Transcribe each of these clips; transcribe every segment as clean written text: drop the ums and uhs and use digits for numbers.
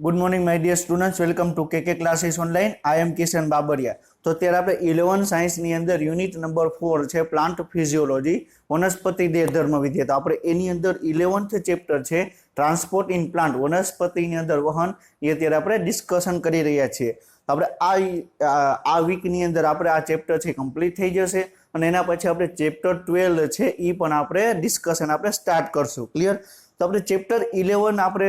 Good morning my dear students, welcome to K classes online. I am Kishan Babariya. तो અત્યારે આપણે 11 science ની અંદર યુનિટ નંબર 4 છે પ્લાન્ટ ફિઝિયોલોજી, વનસ્પતિ દેહ ધર્મ વિદ્યા। તો આપણે એની અંદર 11th ચેપ્ટર છે ટ્રાન્સપોર્ટ ઇન પ્લાન્ટ, વનસ્પતિની અંદર વહન, એ અત્યારે આપણે ડિસ્કશન કરી રહ્યા છીએ। તો આપણે આ વીકની અંદર આપણે આ ચેપ્ટર છે કમ્પ્લીટ થઈ જશે અને એના પછી આપણે ચેપ્ટર 12 છે એ પણ આપણે ડિસ્કશન આપણે સ્ટાર્ટ કરશું। ક્લિયર? તો આપણે ચેપ્ટર 11 આપણે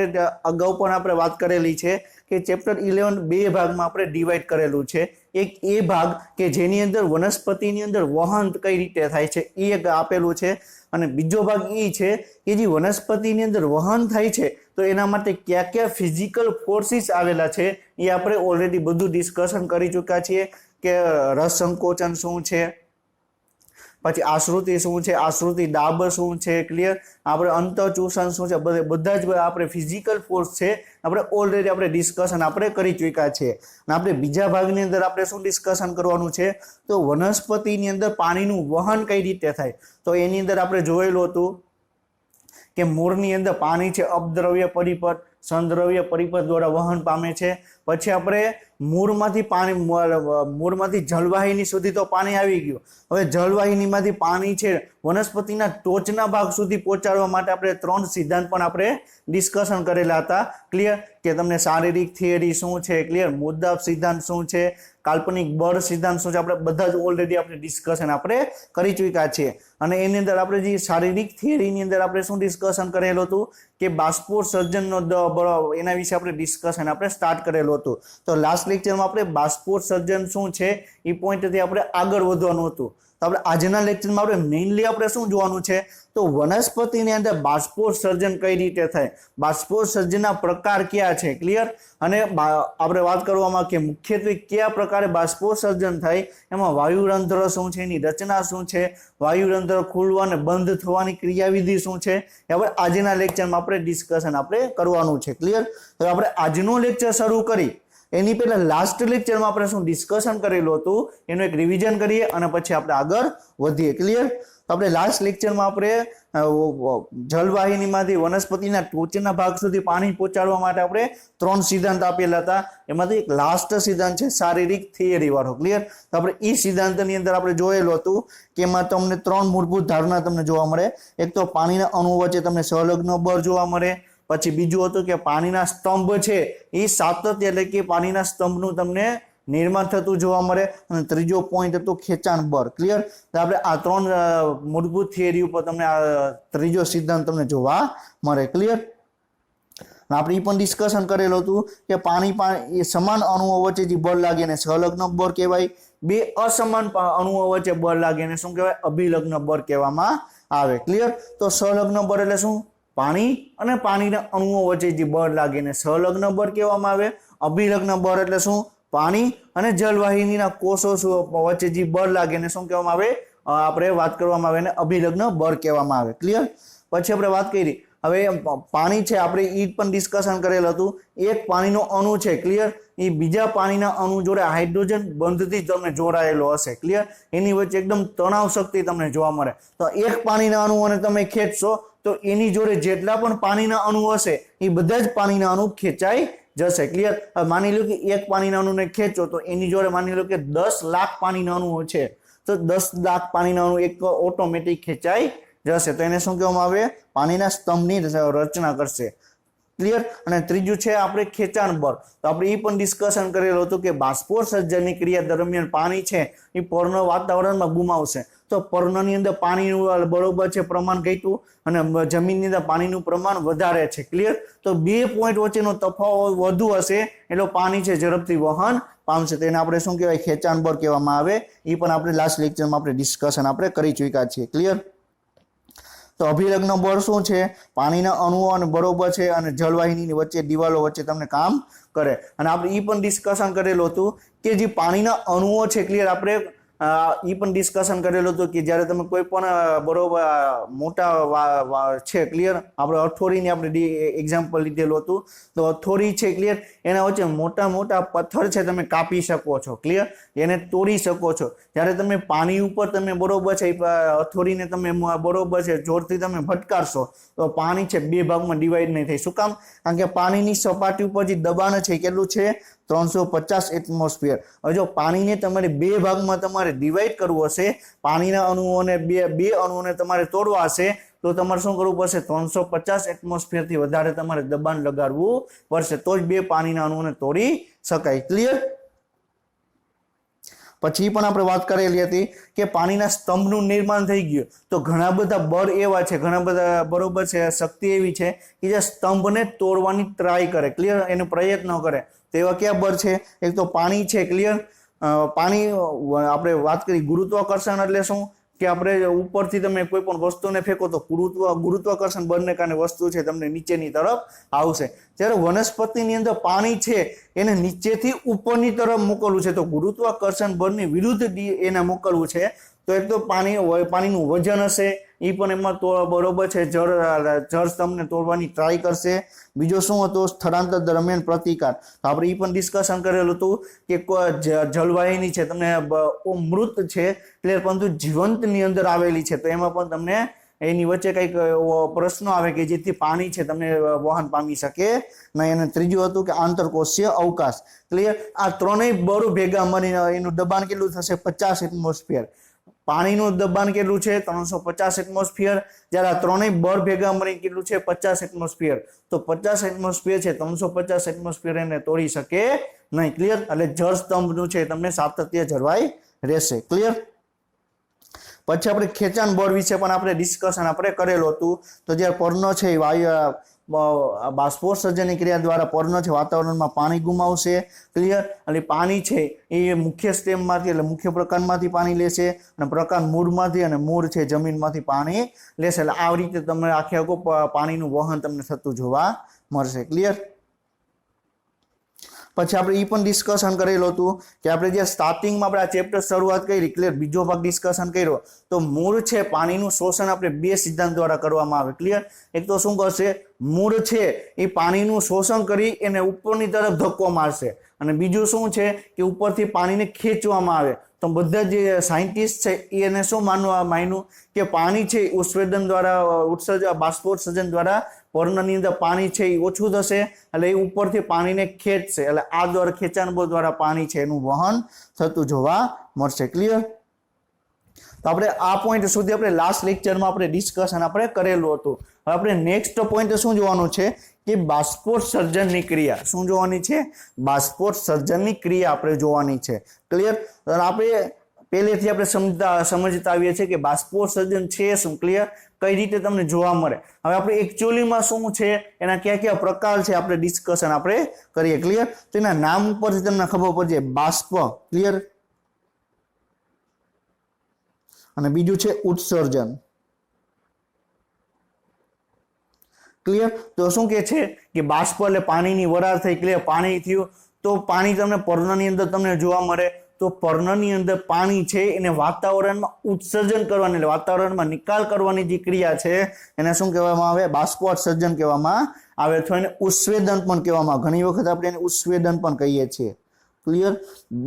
અગાઉ પણ આપણે વાત કરેલી છે કે ચેપ્ટર 11 બે ભાગમાં આપણે ડિવાઈડ કરેલું છે। એક એ ભાગ કે જેની અંદર વનસ્પતિની અંદર વહન કઈ રીતે થાય છે એ એક આપેલું છે, અને બીજો ભાગ એ છે કે જે વનસ્પતિની અંદર વહન થાય છે તો એના માટે કયા કયા ફિઝિકલ ફોર્સિસ આવેલા છે એ આપણે ઓલરેડી બધું ડિસ્કશન કરી ચૂક્યા છીએ કે રસ સંકોચન શું છે, પછી આશ્રુતિ શું છે, આશ્રુતિ દાબ શું છે, ક્લિયર, આપણે અંતઃચૂષણ શું છે, બધા જ આપણે ફિઝિકલ ફોર્સ છે આપણે ઓલરેડી આપણે ડિસ્કશન આપણે કરી ચૂક્યા છે। અને આપણે બીજા ભાગની અંદર આપણે શું ડિસ્કશન કરવાનું છે તો વનસ્પતિની અંદર પાણીનું વહન કઈ રીતે થાય। તો એની અંદર આપણે જોયેલું હતું કે મૂળની અંદર પાણી છે અપદ્રવ્ય પરિપથ, સંદ્રવ્ય પરિપથ દ્વારા વહન પામે છે। પછી આપણે મૂળમાંથી જળવાહિની સુધી તો પાણી આવી ગયું, હવે જળવાહિનીમાંથી પાણી છે વનસ્પતિના ટોચના ભાગ સુધી પહોંચાડવા માટે આપણે 3 સિદ્ધાંત પણ આપણે ડિસ્કશન કરેલા હતા। ક્લિયર? કે તમને શારીરિક થિયરી શું છે, ક્લિયર, મુદ્દાબ સિદ્ધાંત શું છે, કાલ્પનિક બળ સિદ્ધાંત શું છે, આપણે બધા જ ઓલરેડી આપણે ડિસ્કશન આપણે કરી ચૂક્યા છીએ। અને એની અંદર આપણે જે શારીરિક થિયરીની અંદર આપણે શું ડિસ્કશન કરેલું હતું કે બાષ્પોત્સર્જનનો એના વિશે આપણે ડિસ્કશન આપણે સ્ટાર્ટ કરેલું હતું। તો લાસ્ટ લેક્ચરમાં આપણે બાષ્પોત્સર્જન શું છે એ પોઈન્ટથી આપણે આગળ વધવાનું હતું। તો આપણે આજના લેક્ચરમાં આપણે મેઇનલી આપણે શું જોવાનું છે તો વનસ્પતિની અંદર બાષ્પોત્સર્જન કઈ રીતે થાય, બાષ્પોત્સર્જનના પ્રકાર કયા છે, ક્લિયર, અને આપણે વાત કરવામાં કે મુખ્યત્વે કયા પ્રકારે બાષ્પોત્સર્જન થાય, એમાં વાયુરંધ્ર શું છે, એની રચના શું છે, વાયુરંધ્ર ખુલવા અને બંધ થવાની ક્રિયાવિધિ શું છે, એ આપણે આજના લેક્ચરમાં આપણે ડિસ્કશન આપણે કરવાનું છે। ક્લિયર? તો આપણે આજનો લેક્ચર શરૂ કરી એની પહેલા લાસ્ટ લેક્ચરમાં આપણે શું ડિસ્કશન કરેલું હતું એનું એક રિવિઝન કરીએ અને પછી આપણે આગળ વધીએ। ક્લિયર? તો આપણે લાસ્ટ લેક્ચરમાં આપણે જળવાહિનીમાંથી વનસ્પતિના ટોચના ભાગ સુધી પાણી પહોંચાડવા માટે આપણે 3 સિદ્ધાંત આપેલા હતા, એમાંથી એક લાસ્ટ સિદ્ધાંત છે શારીરિક થિયરી વાળો। ક્લિયર? તો આપણે એ સિદ્ધાંતની અંદર આપણે જોયેલું હતું કે એમાં તમને 3 મૂળભૂત ધારણા તમને જોવા મળે। એક તો પાણીના અણુ વચ્ચે તમને સંલગ્ન બળ જોવા મળે, પછી બીજું હતું કે પાણીના સ્તંભ છે એ સાતત્ય એટલે કે પાણીના સ્તંભનું તમને નિર્માણ થતું જોવા મળે, અને ત્રીજો પોઈન્ટ હતો ખેંચાણ બળ। ક્લિયર? તો આપણે આ 3 મૂળભૂત થિયરી ઉપર તમને આ ત્રીજો સિદ્ધાંત તમને જોવા મળે। ક્લિયર? આપણે એ પણ ડિસ્કશન કરેલું હતું કે પાણી એ સમાન અણુઓ વચ્ચે જે બળ લાગે એને સંલગ્ન બળ કહેવાય, બે અસમાન અણુઓ વચ્ચે બળ લાગે એને શું કહેવાય, અભિલગ્ન બળ કહેવામાં આવે। ક્લિયર? તો સંલગ્ન બળ એટલે શું, પાણી અને પાણીના અણુઓ વચ્ચે જે બળ લાગે એને સંલગ્ન બળ કહેવામાં આવે। અભિલગ્ન બળ એટલે શું, પાણી અને જળવાહિનીના કોષો વચ્ચે જે બળ લાગે એને શું કહેવામાં આવે, આપણે વાત કરવામાં આવે એને અભિલગ્ન બળ કહેવામાં આવે। ક્લિયર? પછી આપણે વાત કરી, હવે પાણી છે આપણે એ પણ ડિસ્કશન કરેલું હતું, એક પાણીનો અણુ છે, ક્લિયર, એ બીજા પાણીના અણુ જોડે હાઇડ્રોજન બંધથી તમને જોડાયેલો હશે। ક્લિયર? એની વચ્ચે એકદમ તણાવ શક્તિ તમને જોવા મળે। તો એક પાણીના અણુઓને તમે ખેંચશો તો એની જોડે જેટલા પણ પાણીના અણુ હશે એ બધા જ પાણીના અણુ ખેંચાઈ જશે। ક્લિયર? માની લો કે એક પાણીના અણુને ખેંચો તો એની જોડે માની લો કે 10 લાખ પાણીના અણુઓ છે, તો 10 લાખ પાણીના અણુ એક ઓટોમેટિક ખેંચાઈ જશે, તો એને શું કહેવામાં આવે, પાણીના સ્તંભની રચના કરશે। ક્લિયર? અને ત્રીજું છે આપણે ખેંચાણ બળ। તો આપણે એ પણ ડિસ્કશન કરેલું હતું કે બાષ્પોત્સર્જનની ક્રિયા દરમિયાન પાણી છે એ પર્ણ વાતાવરણમાં ગુમાવશે, તો પર્ણની અંદર પાણીનું બરોબર છે પ્રમાણ ઘટ્યું અને જમીનની અંદર પાણીનું પ્રમાણ વધારે છે। ક્લિયર? તો બે પોઈન્ટ વચ્ચેનો તફાવત વધુ હશે એટલે પાણી છે ઝડપથી વહન પામશે, તો એને આપણે શું કહેવાય, ખેંચાણ બળ કહેવામાં આવે। એ પણ આપણે લાસ્ટ લેક્ચરમાં આપણે ડિસ્કશન આપણે કરી ચૂક્યા છીએ। ક્લિયર? તો અભિલગ્ન બળ શું છે, પાણીના અણુઓ અને બરોબર છે અને જળવાહિનીની વચ્ચે દિવાલો વચ્ચે તમને કામ કરે। અને આપણે એ પણ ડિસ્કશન કરેલું હતું કે જે પાણીના અણુઓ છે, ક્લિયર, આપણે એ પણ ડિસ્કશન કરેલું હતું કે જ્યારે તમે કોઈ પણ બરોબર મોટા છે ક્લિયર, આપણે હથોડીની આપણે એક્ઝામ્પલ લીધેલું હતું, તો હથોડી છે ક્લિયર, એના વચ્ચે મોટા મોટા પથ્થર છે તમે કાપી શકો છો ક્લિયર, એને તોડી શકો છો. જ્યારે તમે પાણી ઉપર તમે બરોબર છે હથોડીને તમે બરોબર છે જોરથી તમે ભટકારશો તો પાણી છે બે ભાગમાં ડિવાઈડ નહીં થાય. શું કામ? કારણ કે પાણીની સપાટી ઉપર જે દબાણ છે કેટલું છે? 350 એટમોસ્ફિયર. હવે જો પાણીને તમારે બે ભાગમાં તમારે ડિવાઈડ કરવું હશે, પાણીના અણુઓને બે અણુઓને તમારે તોડવા હશે, તો તમારે શું કરવું પડશે? 350 એટમોસ્ફિયરથી વધારે તમારે દબાણ લગાડવું પડશે, તો જ બે પાણીના અણુઓને તોડી શકાય. ક્લિયર? પછી પણ આપણે વાત કરેલી હતી કે પાણીના સ્તંભનું નિર્માણ થઈ ગયું, તો ઘણા બધા બળ એવા છે, ઘણા બધા બરોબર છે શક્તિ એવી છે કે જે સ્તંભને તોડવાની ટ્રાય કરે, ક્લિયર, એનો પ્રયત્ન કરે. તો એવા કયા બળ છે? એક તો પાણી છે ક્લિયર. પાણી આપણે વાત કરી ગુરુત્વાકર્ષણ એટલે શું કે આપણે ઉપરથી તમે કોઈ પણ વસ્તુને ફેંકો તો ગુરુત્વાકર્ષણ બળને કારણે વસ્તુ છે તમને નીચેની તરફ આવશે. જ્યારે વનસ્પતિની અંદર પાણી છે એને નીચેથી ઉપરની તરફ મોકલવું છે, તો ગુરુત્વાકર્ષણ બળની વિરુદ્ધ એને મોકલવું છે. તો એક તો પાણીનું વજન હશે, એ પણ એમાં તો બરોબર છે જળ સ્તંભને તોડવાની ટ્રાય કરશે. બીજો શું હતું? સ્થળાંતર દરમિયાન પ્રતિકાર. તો આપણે એ પણ ડિસ્કશન કરેલું હતું કે જળવાહિની છે તમને મૃત છે એટલે પરંતુ જીવંતની અંદર આવેલી છે, તો એમાં પણ તમને એની વચ્ચે કંઈક પ્રશ્નો આવે કે જેથી પાણી છે તમને વહન પામી શકે નહીં. અને ત્રીજું હતું કે આંતરકોષીય અવકાશ. ક્લિયર? આ ત્રણેય બળ ભેગા મળીને એનું દબાણ કેટલું થશે? 50 એટમોસ્ફિયર. પાણીનું દબાણ કેટલું છે? 350 એટમોસ્ફિયર. જ્યારે આ ત્રણેય બળ ભેગા મળીને કેટલું છે? 50 એટમોસ્ફિયર. તો 50 એટમોસ્ફિયર છે, 350 એટમોસ્ફિયર એને તોડી શકે નહીં. ક્લિયર? એટલે જળ સ્તંભનું છે તમને સાતત્ય જળવાઈ રહેશે. ક્લિયર? પછી આપણે ખેંચાણ બળ વિશે પણ આપણે ડિસ્કશન આપણે કરેલું હતું. તો જે પર્ણ છે બાષ્પોત્સર્જનની ક્રિયા દ્વારા પર્ણ છે વાતાવરણમાં પાણી ગુમાવશે. ક્લિયર? અને પાણી છે એ મુખ્ય સ્ટેમમાંથી એટલે મુખ્ય પ્રકારમાંથી પાણી લેશે, અને પ્રકાર મૂળમાંથી, અને મૂળ છે જમીનમાંથી પાણી લેશે. એટલે આ રીતે તમને આખે આખું પાણીનું વહન તમને થતું જોવા મળશે. ક્લિયર? પછી આપણે એ પણ ડિસ્કશન કરેલું હતું કે આપણે જે સ્ટાર્ટિંગમાં આપણે આ ચેપ્ટર શરૂઆત કરી, ક્લિયર, બીજો ભાગ ડિસ્કશન કર્યો, તો મૂળ છે પાણીનું શોષણ આપણે બે સિદ્ધાંત દ્વારા કરવામાં આવે. ક્લિયર? એક તો શું કરશે? મૂળ છે એ પાણીનું શોષણ કરી એને ઉપરની તરફ ધક્કો મારશે, અને બીજું શું છે કે ઉપરથી પાણીને ખેંચવામાં આવે. તો બધા જે સાયન્ટિસ્ટ છે એને શું માન્યું કે પાણી છે ઉત્સર્જન દ્વારા બાષ્પોત્સર્જન દ્વારા પર્ણની અંદર પાણી છે એ ઓછું થશે, એટલે એ ઉપરથી પાણીને ખેંચશે, એટલે આ દ્વારા ખેંચાણ બળ દ્વારા પાણી છે એનું વહન થતું જોવા મળશે. ક્લિયર? તો આપણે આ પોઈન્ટ સુધી આપણે લાસ્ટ લેક્ચરમાં આપણે ડિસ્કશન આપણે કરેલું હતું. હવે આપણે નેક્સ્ટ પોઈન્ટ શું જોવાનું છે કે બાષ્પોત્સર્જનની ક્રિયા. શું જોવાની છે? બાષ્પોત્સર્જનની ક્રિયા આપણે જોવાની છે. ક્લિયર? આપણે પહેલેથી આપણે સમજતા આવીએ છીએ કે બાષ્પોત્સર્જન છે શું. ક્લિયર? કઈ રીતે તમને જોવા મળે. હવે આપણે એકચ્યુઅલીમાં શું છે એના કયા કયા પ્રકાર છે આપણે ડિસ્કશન આપણે કરીએ. ક્લિયર? તો એના નામ ઉપરથી તમને ખબર પડશે. બાષ્પ. ક્લિયર? અને બીજું છે ઉત્સર્જન. ક્લિયર? તો શું કે છે કે બાષ્પ એટલે પાણીની વરાળ થઈ. ક્લિયર? પાણી થયું તો પાણી તમને પર્ણની અંદર તમને જોવા મળે, તો પર્ણની અંદર પાણી છે એને વાતાવરણમાં ઉત્સર્જન કરવાની એટલે વાતાવરણમાં નિકાલ કરવાની જે ક્રિયા છે એને શું કહેવામાં આવે? બાષ્પોત્સર્જન કહેવામાં આવે, અથવા એને ઉત્સ્વેદન પણ કહેવામાં આવે. ઘણી વખત આપણે એને ઉત્સ્વેદન પણ કહીએ છીએ. ક્લિયર?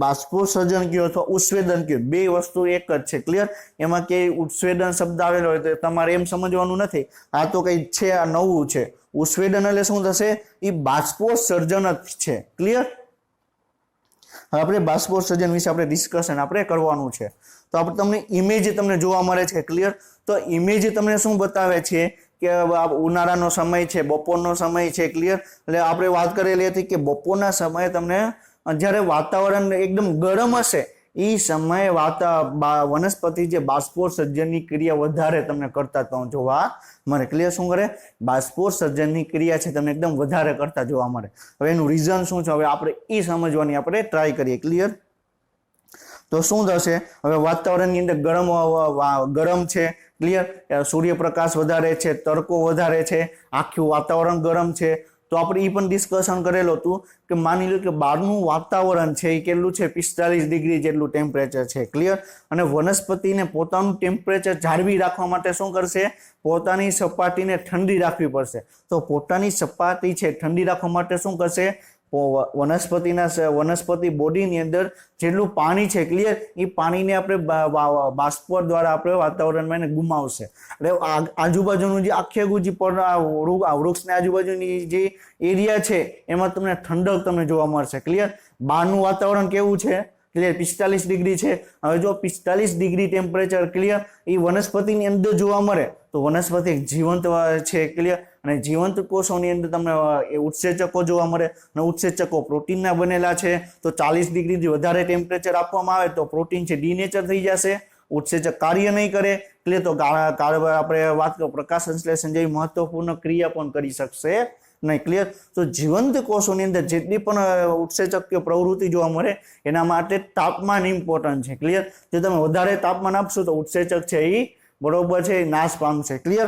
બાષ્પોત્સર્જન કયો અથવા ઉત્સ્વેદન કયો, બે વસ્તુ એક જ છે. ક્લિયર? એમાં કે ઉત્સ્વેદન શબ્દ આવેલો હોય તો તમારે એમ સમજવાનું નથી આ તો કઈ છે, આ નવું છે. ઉત્સ્વેદન એટલે શું થશે? એ બાષ્પોત્સર્જન જ છે. ક્લિયર? આપણે બાષ્પોત્સર્જન વિશે આપણે ડિસ્કશન આપણે કરવાનું છે. તો આપણે તમને ઇમેજ તમને જોવા મળે છે. ક્લિયર? તો ઇમેજ તમને શું બતાવે છે કે ઉનાળાનો સમય છે, બપોરનો સમય છે. ક્લિયર? એટલે આપણે વાત કરેલી હતી કે બપોરના સમયે તમને જ્યારે વાતાવરણ એકદમ ગરમ હશે એ સમયે વનસ્પતિ જે બાષ્પોત્સર્જનની ક્રિયા વધારે તમને કરતા જોવા મળે. ક્લિયર? શું કરે? બાષ્પોત્સર્જનની ક્રિયા છે તમને એકદમ વધારે કરતા જોવા મળે. હવે એનું રીઝન શું છે હવે આપણે એ સમજવાની આપણે ટ્રાય કરીએ. ક્લિયર? તો શું થશે? હવે વાતાવરણની અંદર ગરમ છે. ક્લિયર? સૂર્યપ્રકાશ વધારે છે, તડકો વધારે છે, આખું વાતાવરણ ગરમ છે, तो આપણે એ પણ ડિસ્કશન કરેલું હતું કે માની લો કે બહારનું વાતાવરણ છે એ કેટલું છે 45 ડિગ્રી જેટલું ટેમ્પરેચર છે ક્લિયર અને વનસ્પતિને પોતાનું ટેમ્પરેચર જાળવી રાખવા માટે શું કરશે પોતાની સપાટીને ઠંડી રાખવી પડશે તો પોતાની સપાટી છે ઠંડી રાખવા માટે શું કરશે વનસ્પતિ બોડીની અંદર જેટલું પાણી છે ક્લિયર એ પાણીને આપણે બાષ્પ દ્વારા આપણે વાતાવરણમાં એને ગુમાવશે એટલે આજુબાજુનું જે આખે જે વૃક્ષની આજુબાજુની જે એરિયા છે એમાં તમને ઠંડક તમને જોવા મળશે ક્લિયર બહારનું વાતાવરણ કેવું છે ક્લિયર 45 ડિગ્રી છે હવે જો 45 ડિગ્રી ટેમ્પરેચર ક્લિયર એ વનસ્પતિની અંદર જોવા મળે તો વનસ્પતિ જીવંત છે ક્લિયર અને જીવંત કોષોની અંદર તમને ઉત્સેચકો જોવા મળે અને ઉત્સેચકો પ્રોટીનના બનેલા છે તો 40 ડિગ્રીથી વધારે ટેમ્પરેચર આપવામાં આવે તો પ્રોટીન છે ડીનેચર થઈ જશે ઉત્સેચક કાર્ય નહીં કરે એટલે તો આપણે વાત કરીએ પ્રકાશ સંશ્લેષણ જેવી મહત્વપૂર્ણ ક્રિયા પણ કરી શકશે નહીં ક્લિયર તો જીવંત કોષોની અંદર જેટલી પણ ઉત્સેચક પ્રવૃત્તિ જોવા મળે એના માટે તાપમાન ઇમ્પોર્ટન્ટ છે ક્લિયર જો તમે વધારે તાપમાન આપશો તો ઉત્સેચક છે એ બરોબર છે નાશ પામશે ક્લિયર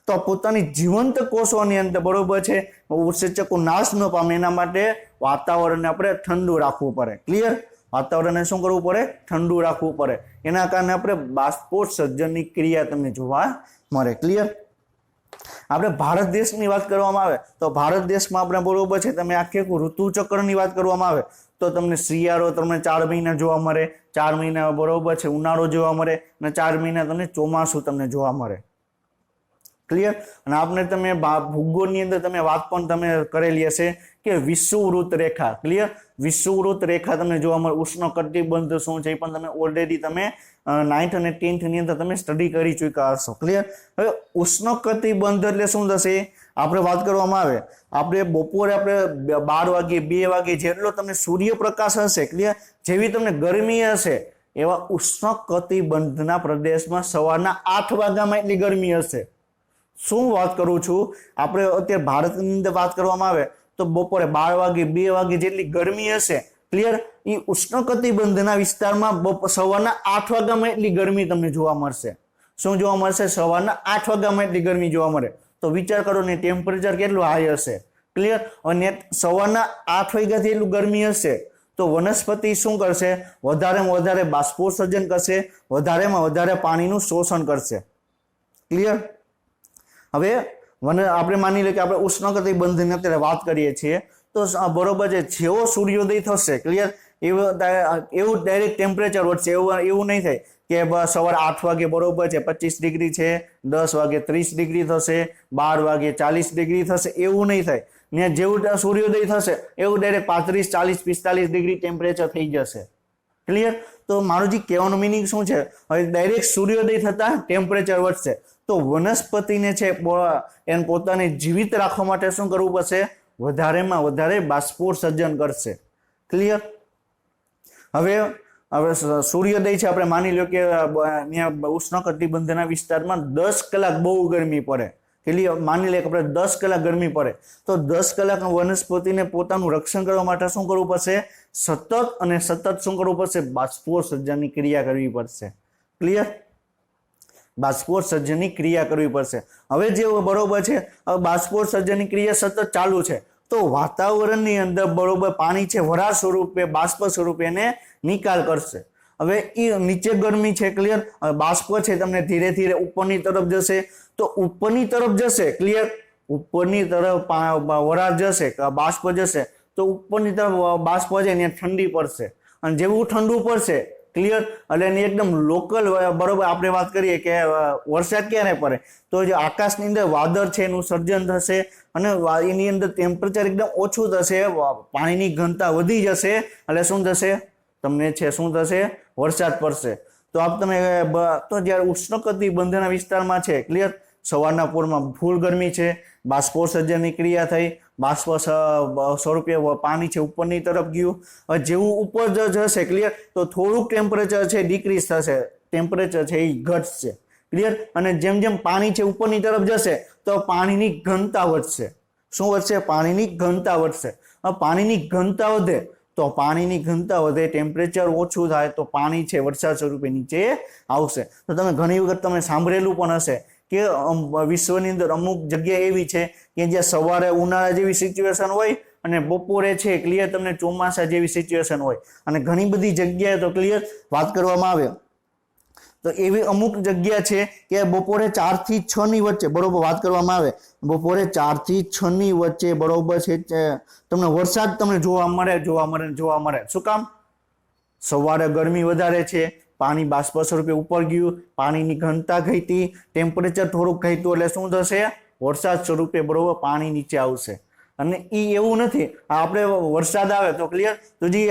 તો પોતાની જીવંત કોષોની અંદર બરોબર છે ઉત્સેચકો નાશ ન પામે એના માટે વાતાવરણને આપણે ઠંડુ રાખવું પડે ક્લિયર વાતાવરણને શું કરવું પડે ઠંડુ રાખવું પડે એના કારણે આપણે બાષ્પોત્સર્જનની ક્રિયા તમને જોવા મળે ક્લિયર આપણે ભારત દેશની વાત કરવામાં આવે તો ભારત દેશમાં આપણે બરોબર છે તમે આખે ઋતુચક્રની વાત કરવામાં આવે તો તમને શિયાળો તમને 4 મહિના જોવા મળે 4 મહિના બરોબર છે ઉનાળો જોવા મળે અને 4 મહિના તમને ચોમાસું તમને જોવા મળે ક્લિયર અને આપણે તમે ભૂગોળની અંદર તમે વાત પણ તમે કરેલી હશે કે વિષુવવૃત્ત રેખા ક્લિયર વિષુવવૃત્ત રેખા તમને જોવા મળે ઉષ્ણકટિબંધ શું છે એ પણ તમે ઓલરેડી તમે 9th અને 10th ની અંદર તમે સ્ટડી કરી ચૂક્યા હશો ક્લિયર હવે ઉષ્ણકટિબંધ એટલે શું થશે આપણે વાત કરવામાં આવે આપણે બપોરે આપણે 12 વાગે 2 વાગે જેટલો તમને સૂર્યપ્રકાશ હશે ક્લિયર જેવી તમને ગરમી હશે એવા ઉષ્ણકટિબંધના પ્રદેશમાં સવારના 8 વાગ્યામાં એટલી ગરમી હશે શું વાત કરું છું આપણે અત્યારે ભારતની અંદર વાત કરવામાં આવે તો બપોરે 12 વાગે 2 વાગે જેટલી ગરમી હશે ક્લિયર એ ઉષ્ણકટિબંધના વિસ્તારમાં સવારના 8 વાગ્યામાં એટલી ગરમી તમને જોવા મળશે શું જોવા મળશે સવારના 8 વાગ્યામાં એટલી ગરમી જોવા મળે તો વિચાર કરો ને ટેમ્પરેચર કેટલું હાઈ હશે ક્લિયર અને સવારના 8 વાગ્યાથી એટલું ગરમી હશે તો વનસ્પતિ શું કરશે વધારેમાં વધારે બાષ્પોત્સર્જન કરશે વધારેમાં વધારે પાણીનું શોષણ કરશે ક્લિયર હવે આપણે માની લઈએ કે આપણે ઉષ્ણકટિબંધની અત્યારે વાત કરીએ છીએ તો બરોબર છે જેવો સૂર્યોદય થશે ક્લિયર એવું ડાયરેક્ટ ટેમ્પરેચર વધશે એવું નહીં થાય કે સવારે 8 વાગે બરોબર છે 25 ડિગ્રી છે 10 વાગે 30 ડિગ્રી થશે 12 વાગે 40 ડિગ્રી થશે એવું નહીં થાય ને જેવું સૂર્યોદય થશે એવું ડાયરેક્ટ 35 40 45 ડિગ્રી ટેમ્પરેચર થઈ જશે ક્લિયર તો મારું જે કહેવાનું મિનિંગ શું છે હવે ડાયરેક્ટ સૂર્યોદય થતા ટેમ્પરેચર વધશે તો વનસ્પતિને છે એને પોતાને જીવિત રાખવા માટે શું કરવું પડશે વધારેમાં વધારે બાષ્પોત્સર્જન કરશે ક્લિયર હવે સૂર્યોદય છે આપણે માની લો કે ઉષ્ણકટિબંધના વિસ્તારમાં 10 કલાક બહુ ગરમી પડે ક્લિયર માની લે કે આપણે 10 કલાક ગરમી પડે તો 10 કલાક વનસ્પતિને પોતાનું રક્ષણ કરવા માટે શું કરવું પડશે સતત અને સતત શું કરવું પડશે બાષ્પોત્સર્જનની ક્રિયા કરવી પડશે ક્લિયર બાષ્પોત્સર્જનની ક્રિયા કરવી પડશે હવે જે બરોબર છે બાષ્પોત્સર્જનની ક્રિયા સતત ચાલુ છે તો વાતાવરણની અંદર બરોબર પાણી છે વરાળ સ્વરૂપે બાષ્પ સ્વરૂપે એને નિકાલ કરશે હવે એ નીચે ગરમી છે ક્લિયર બાષ્પ છે તમને ધીરે ધીરે ઉપરની તરફ જશે તો ઉપરની તરફ જશે ક્લિયર ઉપરની તરફ વરાળ જશે બાષ્પ જશે તો ઉપરની તરફ બાષ્પ છે એને ઠંડી પડશે અને જેવું ઠંડુ પડશે ક્લિયર એટલે એની એકદમ લોકલ બરોબર આપણે વાત કરીએ કે વરસાદ ક્યારે પડે તો જે આકાશની અંદર વાદળ છે એનું સર્જન થશે અને એની અંદર ટેમ્પરેચર એકદમ ઓછું થશે પાણીની ઘનતા વધી જશે એટલે શું થશે તમને છે શું થશે વરસાદ પડશે તો આપ તમે તો જ્યારે ઉષ્ણકટિબંધના વિસ્તારમાં છે ક્લિયર સવારના પૂરમાં ફૂલ ગરમી છે બાષ્પોત્સર્જનની ક્રિયા થઈ બાષ્પ સ્વરૂપે પાણી છે ઉપરની તરફ ગયું હવે જેવું ઉપર જશે ક્લિયર તો થોડુંક ટેમ્પરેચર છે ડિક્રીઝ થશે ટેમ્પરેચર છે એ ઘટશે ક્લિયર અને જેમ જેમ પાણી છે ઉપરની તરફ જશે તો પાણીની ઘનતા વધશે શું વધશે પાણીની ઘનતા વધશે પાણીની ઘનતા વધે તો પાણીની ઘનતા વધે ટેમ્પરેચર ઓછું થાય તો પાણી છે વરસાદ સ્વરૂપે નીચે આવશે તો તમે ઘણી વખત તમે સાંભળેલું પણ હશે કે વિશ્વની અંદર અમુક જગ્યા એવી છે કે જ્યાં સવારે ઉનાળા જેવી સિચ્યુએશન હોય અને બપોરે છે ક્લિયર તમને ચોમાસા જેવી સિચ્યુએશન હોય, અને ઘણી બધી જગ્યાએ તો ક્લિયર વાત કરવામાં આવે તો એવી અમુક જગ્યા છે કે બપોરે 4 થી 6 ની વચ્ચે બરોબર વાત કરવામાં આવે બપોરે 4 થી 6 ની વચ્ચે બરોબર છે તમને વરસાદ તમને જોવા મળે. શું કામ? સવારે ગરમી વધારે છે, પાણી બાષ્પ સ્વરૂપે ઉપર ગયું, પાણીની ઘનતા ઘટી, ટેમ્પરેચર થોડુંક ઘટ્યું એટલે શું થશે? વરસાદ સ્વરૂપે બરોબર પાણી નીચે આવશે. અને એ એવું નથી આપણે વરસાદ આવે તો ક્લિયર તો જે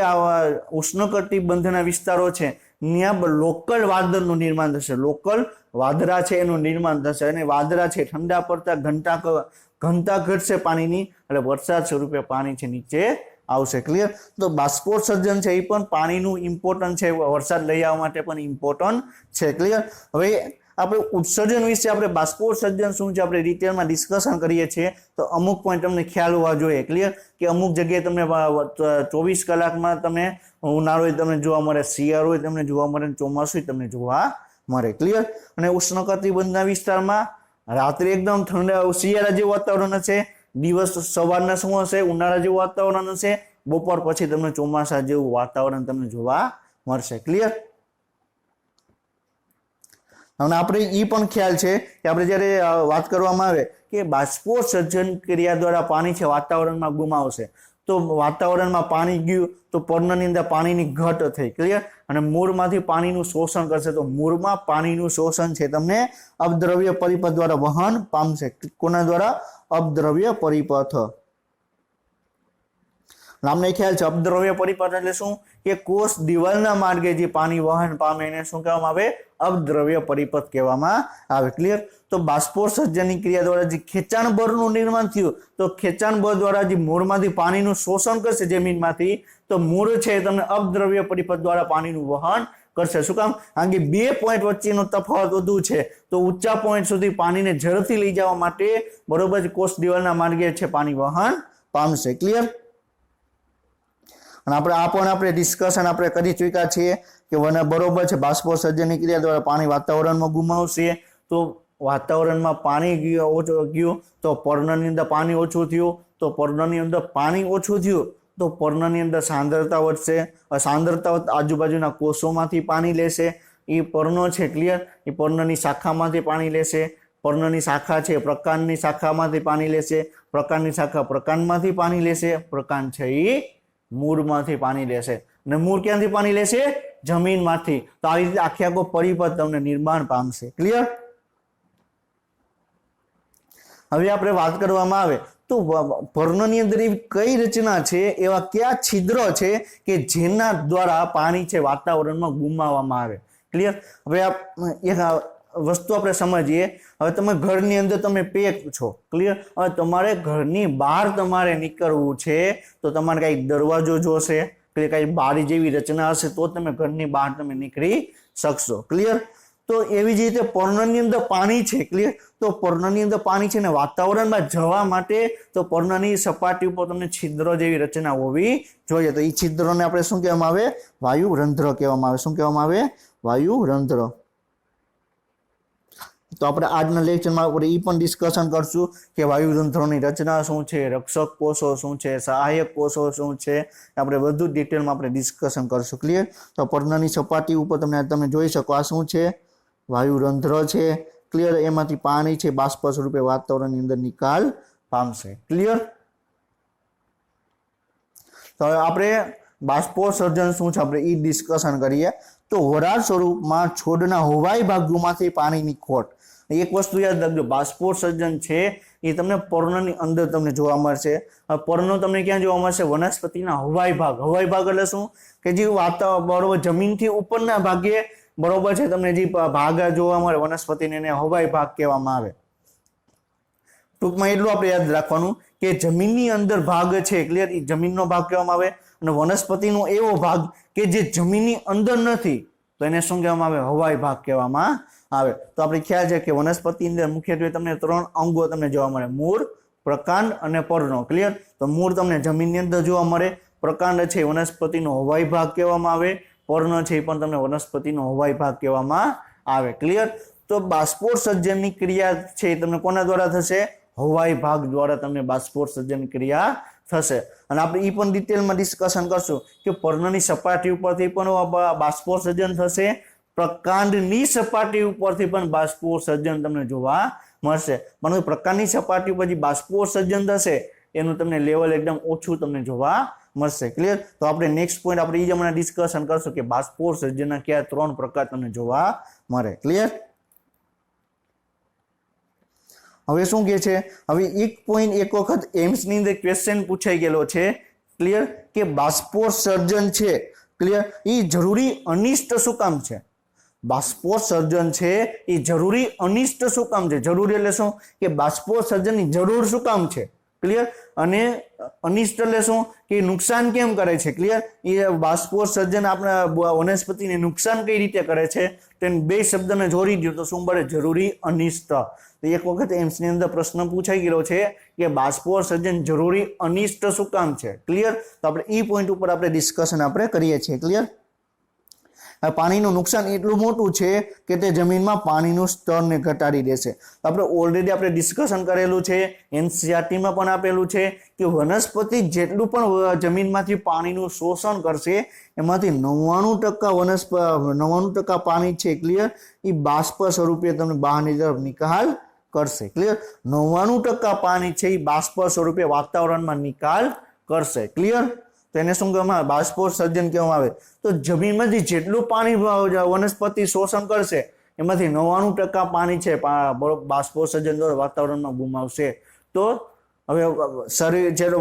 ઉષ્ણકટિબંધના વિસ્તારો છે ત્યાં લોકલ વાદળનું નિર્માણ થશે, લોકલ વાદળા છે એનું નિર્માણ થશે, અને વાદળા છે ઠંડા પડતા ઘનતા ઘટશે પાણીની એટલે વરસાદ સ્વરૂપે પાણી છે નીચે આવશે. ક્લિયર? તો બાષ્પોત્સર્જન છે એ પણ પાણીનું ઇમ્પોર્ટન્ટ છે, વરસાદ લઈ આવવા માટે પણ ઇમ્પોર્ટન્ટ છે. ક્લિયર? હવે આપણે ઉત્સર્જન વિશે આપણે બાષ્પોત્સર્જન શું છે આપણે ડિટેલમાં ડિસ્કશન કરીએ છીએ તો અમુક પોઈન્ટ તમને ખ્યાલ હોવા જોઈએ. ક્લિયર? કે અમુક જગ્યાએ તમને 24 કલાકમાં તમને ઉનાળો તમને જોવા મળે, શિયાળો તમને જોવા મળે, ચોમાસું તમને જોવા મળે. ક્લિયર? અને ઉષ્ણકટિબંધના વિસ્તારમાં રાત્રે એકદમ ઠંડા શિયાળા જેવું વાતાવરણ હશે, દિવસ સવારના શું હશે? ઉનાળા જેવું વાતાવરણ હશે, બપોર પછી તમને ચોમાસા જેવું વાતાવરણ તમને જોવા મળશે. ક્લિયર? અને આપણે એ પણ ખ્યાલ છે કે આપણે જ્યારે વાત કરવામાં આવે કે બાષ્પોત્સર્જન ક્રિયા દ્વારા પાણી છે વાતાવરણમાં ગુમાવશે, તો વાતાવરણમાં પાણી ગયું તો પર્ણની અંદર પાણીની ઘટ થઈ. ક્લિયર? અને મૂળમાંથી પાણીનું શોષણ કરશે, તો મૂળમાં પાણીનું શોષણ છે તમને અપદ્રવ્ય પરિપથ દ્વારા વહન પામશે. કોના દ્વારા? અપદ્રવ્ય પરિપથ. નામને ખ્યાલ છે અપદ્રવ્ય પરિપથ એટલે શું? કે કોષ દિવાલના માર્ગે જે પાણી વહન પામે એને શું કહેવામાં આવે? અપદ્રવ્ય પરિપથ કહેવામાં આવે. ક્લિયર? તો બાષ્પોત્સર્જનની ક્રિયા દ્વારા જે ખેંચાણ બળનું નિર્માણ થયું તો ખેંચાણ બળ દ્વારા જે મૂળમાંથી પાણીનું શોષણ કરશે જમીનમાંથી, તો મૂળ છે તમને અપદ્રવ્ય પરિપથ દ્વારા પાણીનું વહન કરશે. શું કામ? કારણ કે 2 પોઈન્ટ વચ્ચેનો તફાવત વધુ છે, તો ઊંચા પોઈન્ટ સુધી પાણીને ઝડપથી લઈ જવા માટે બરોબર કોષ દિવાલના માર્ગે છે પાણી વહન પામશે. ક્લિયર? અને આપણે ડિસ્કશન આપણે કરી ચૂક્યા છીએ કે બરોબર છે બાષ્પોત્સર્જનની ક્રિયા દ્વારા પાણી વાતાવરણમાં ગુમાવશે, તો વાતાવરણમાં પાણી ગયું તો પર્ણની અંદર પાણી ઓછું થયું, તો પર્ણની અંદર પાણી ઓછું થયું તો પર્ણની અંદર સાંદ્રતા વધશે, સાંદ્રતા આજુબાજુના કોષોમાંથી પાણી લેશે, એ પર્ણો છે ક્લિયર એ પર્ણની શાખામાંથી પાણી લેશે, પર્ણની શાખા છે પ્રકાંડની શાખામાંથી પાણી લેશે, પ્રકાંડની શાખા પ્રકાંડમાંથી પાણી લેશે, પ્રકાંડ છે એ મૂળમાંથી પાણી લેશે, અને મૂળ ક્યાંથી પાણી લેશે? જમીનમાંથી. તો આવી રીતે આખો પરિપથ તમને નિર્માણ પામશે. ક્લિયર? હવે આપણે વાત કરવામાં આવે તો પર્ણની અંદર એવી કઈ રચના છે, એવા કયા છિદ્રો છે કે જેના દ્વારા પાણી છે વાતાવરણમાં ગુમાવવામાં આવે. ક્લિયર? હવે એક વસ્તુ આપણે સમજીએ. હવે તમે ઘરની અંદર તમે પેક છો. ક્લિયર? હવે તમારે ઘરની બહાર તમારે નીકળવું છે તો તમારે કઈ દરવાજો જોશે, કઈ બારી જેવી રચના હશે તો તમે ઘરની બહાર તમે નીકળી શકશો. ક્લિયર? તો એવી જ રીતે પર્ણની અંદર પાણી છે. ક્લિયર? તો પર્ણની અંદર પાણી છે ને વાતાવરણમાં જવા માટે તો પર્ણની સપાટી ઉપર તમને છિદ્રો જેવી રચના હોવી જોઈએ. તો એ છિદ્રોને આપણે શું કહેવામાં આવે? વાયુ રંધ્ર કહેવામાં આવે. શું કહેવામાં આવે? વાયુ રંધ્ર. તો આપણે આજના લેક્ચરમાં આપણે એ પણ ડિસ્કશન કરશું કે વાયુરંધ્રોની રચના શું છે, રક્ષક કોષો શું છે, સહાયક કોષો શું છે, આપણે વધુ ડિટેલમાં આપણે ડિસ્કશન કરશું. ક્લિયર? તો પર્ણની સપાટી ઉપર તમે જોઈ શકો આ શું છે? વાયુરંધ્ર છે. ક્લિયર? એમાંથી પાણી છે બાષ્પ સ્વરૂપે વાતાવરણની અંદર નિકાલ પામશે. ક્લિયર? તો આપણે બાષ્પોત્સર્જન શું છે આપણે એ ડિસ્કશન કરીએ. તો વરાળ સ્વરૂપમાં છોડના હોવાઈ ભાગોમાંથી પાણીની ખોટ. એક વસ્તુ યાદ રાખજો, બાષ્પોત્સર્જન છે એ તમને પર્ણની અંદર તમને જોવા મળશે. પર્ણો તમને ક્યાં જોવા મળશે? વનસ્પતિના હવાઈ ભાગ. હવાઈ ભાગ એટલે શું? કે જે બરોબર જમીનથી ઉપરના ભાગે બરોબર છે તમને જે ભાગ જોવા મળે વનસ્પતિને એને હવાઈ ભાગ કહેવામાં આવે. ટૂંકમાં એટલું આપણે યાદ રાખવાનું કે જમીનની અંદર ભાગ છે ક્લિયર એ જમીનનો ભાગ કહેવામાં આવે, અને વનસ્પતિનો એવો ભાગ કે જે જમીનની અંદર નથી તો એને શું કહેવામાં આવે? હવાઈ ભાગ કહેવામાં આવે. તો આપણે ખ્યાલ છે કે વનસ્પતિ અંદર મુખ્યત્વે તમને 3 અંગો તમને જોવા મળે: મૂળ, પ્રકાંડ અને પર્ણો. ક્લિયર? તો મૂળ તમને જમીનની અંદર જોવા મળે, પ્રકાંડ છે વનસ્પતિનો હવાઈ ભાગ કહેવામાં આવે, પર્ણ છે એ પણ તમને વનસ્પતિનો હવાઈ ભાગ કહેવામાં આવે. ક્લિયર? તો બાષ્પોત્સર્જનની ક્રિયા છે એ તમને કોના દ્વારા થશે? હવાઈ ભાગ દ્વારા તમને બાષ્પોત્સર્જન ક્રિયા થશે. અને આપણે એ પણ ડિટેલમાં ડિસ્કશન કરશું કે પર્ણની સપાટી ઉપરથી પણ બાષ્પોત્સર્જન થશે, પ્રકાંડની સપાટી ઉપરથી પણ બાષ્પોત્સર્જન તમને જોવા મળશે. પરંતુ પ્રકાંડની સપાટી ઉપર જે બાષ્પોત્સર્જન થશે એનું તમને લેવલ એકદમ ઓછું તમને જોવા મળશે. ક્લિયર? તો આપણે નેક્સ્ટ પોઈન્ટ આપણે એ જ હમણાં ડિસ્કશન કરશું કે બાષ્પોત્સર્જનના કયા 3 પ્રકાર તમને જોવા મળે. ક્લિયર? હવે શું કે છે, હવે એક વખત એમ્સ ની અંદર ક્વેશ્ચન પૂછાઈ ગયેલો છે. ક્લિયર? કે બાષ્પોત્સર્જન છે, ક્લિયર, એ જરૂરી અનિષ્ટ શું કામ છે? બાષ્પોત્સર્જન છે એ જરૂરી અનિષ્ટ શું કામ છે? જરૂરી એટલે શું કે બાષ્પોત્સર્જનની જરૂર શું કામ છે? ક્લિયર? અને અનિષ્ટ એટલે શું કે નુકસાન કેમ કરે છે? ક્લિયર? એ બાષ્પોત્સર્જન આપણા વનસ્પતિને નુકસાન કઈ રીતે કરે છે તેને બે શબ્દને જોડી દો તો શું મળે? જરૂરી અનિષ્ટ. તો એક વખત એમ્સ ની અંદર પ્રશ્ન પૂછાઈ ગયેલો છે કે બાષ્પોત્સર્જન જરૂરી અનિષ્ટ શું કામ છે? ક્લિયર? તો આપણે એ પોઈન્ટ ઉપર આપણે ડિસ્કશન આપણે કરીએ છીએ. ક્લિયર? પાણીનું નુકસાન એટલું મોટું છે કે તે જમીનમાં પાણીનું સ્તરને ઘટાડી દેશે. આપણે ઓલરેડી આપણે ડિસ્કશન કરેલું છે, એનસીઈઆરટીમાં પણ આપેલું છે કે વનસ્પતિ જેટલું પણ જમીનમાંથી પાણીનું શોષણ કરશે એમાંથી 99% પાણી છે, ક્લિયર, એ બાષ્પ સ્વરૂપે તમને બહારની તરફ નિકાલ કરશે. ક્લિયર? 99% પાણી છે એ બાષ્પ સ્વરૂપે વાતાવરણમાં નિકાલ કરશે. ક્લિયર? તો એને શું કહેવામાં આવે? બાષ્પોત્સર્જન કહેવામાં આવે. તો જમીનમાંથી જેટલું પાણી વનસ્પતિ શોષણ કરશે એમાંથી 99% પાણી છે બાષ્પોત્સર્જન દ્વારા વાતાવરણમાં ગુમાવશે. તો હવે શરીર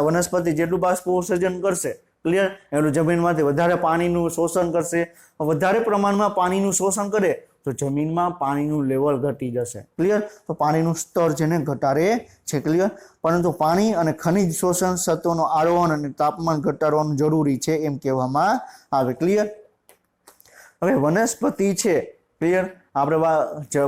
વનસ્પતિ જેટલું બાષ્પોત્સર્જન કરશે, ક્લિયર, એટલું જમીનમાંથી વધારે પાણીનું શોષણ કરશે. વધારે પ્રમાણમાં પાણીનું શોષણ કરે તો જમીનમાં પાણીનું લેવલ ઘટી જશે. ક્લિયર? તો પાણીનું સ્તર જેને ઘટાડે છે. ક્લિયર? પરંતુ પાણી અને ખનિજ શોષણ સત્વનો આરોહણ અને તાપમાન ઘટાડવાનું જરૂરી છે એમ કહેવામાં આવે. ક્લિયર? હવે વનસ્પતિ છે, ક્લિયર, આપણે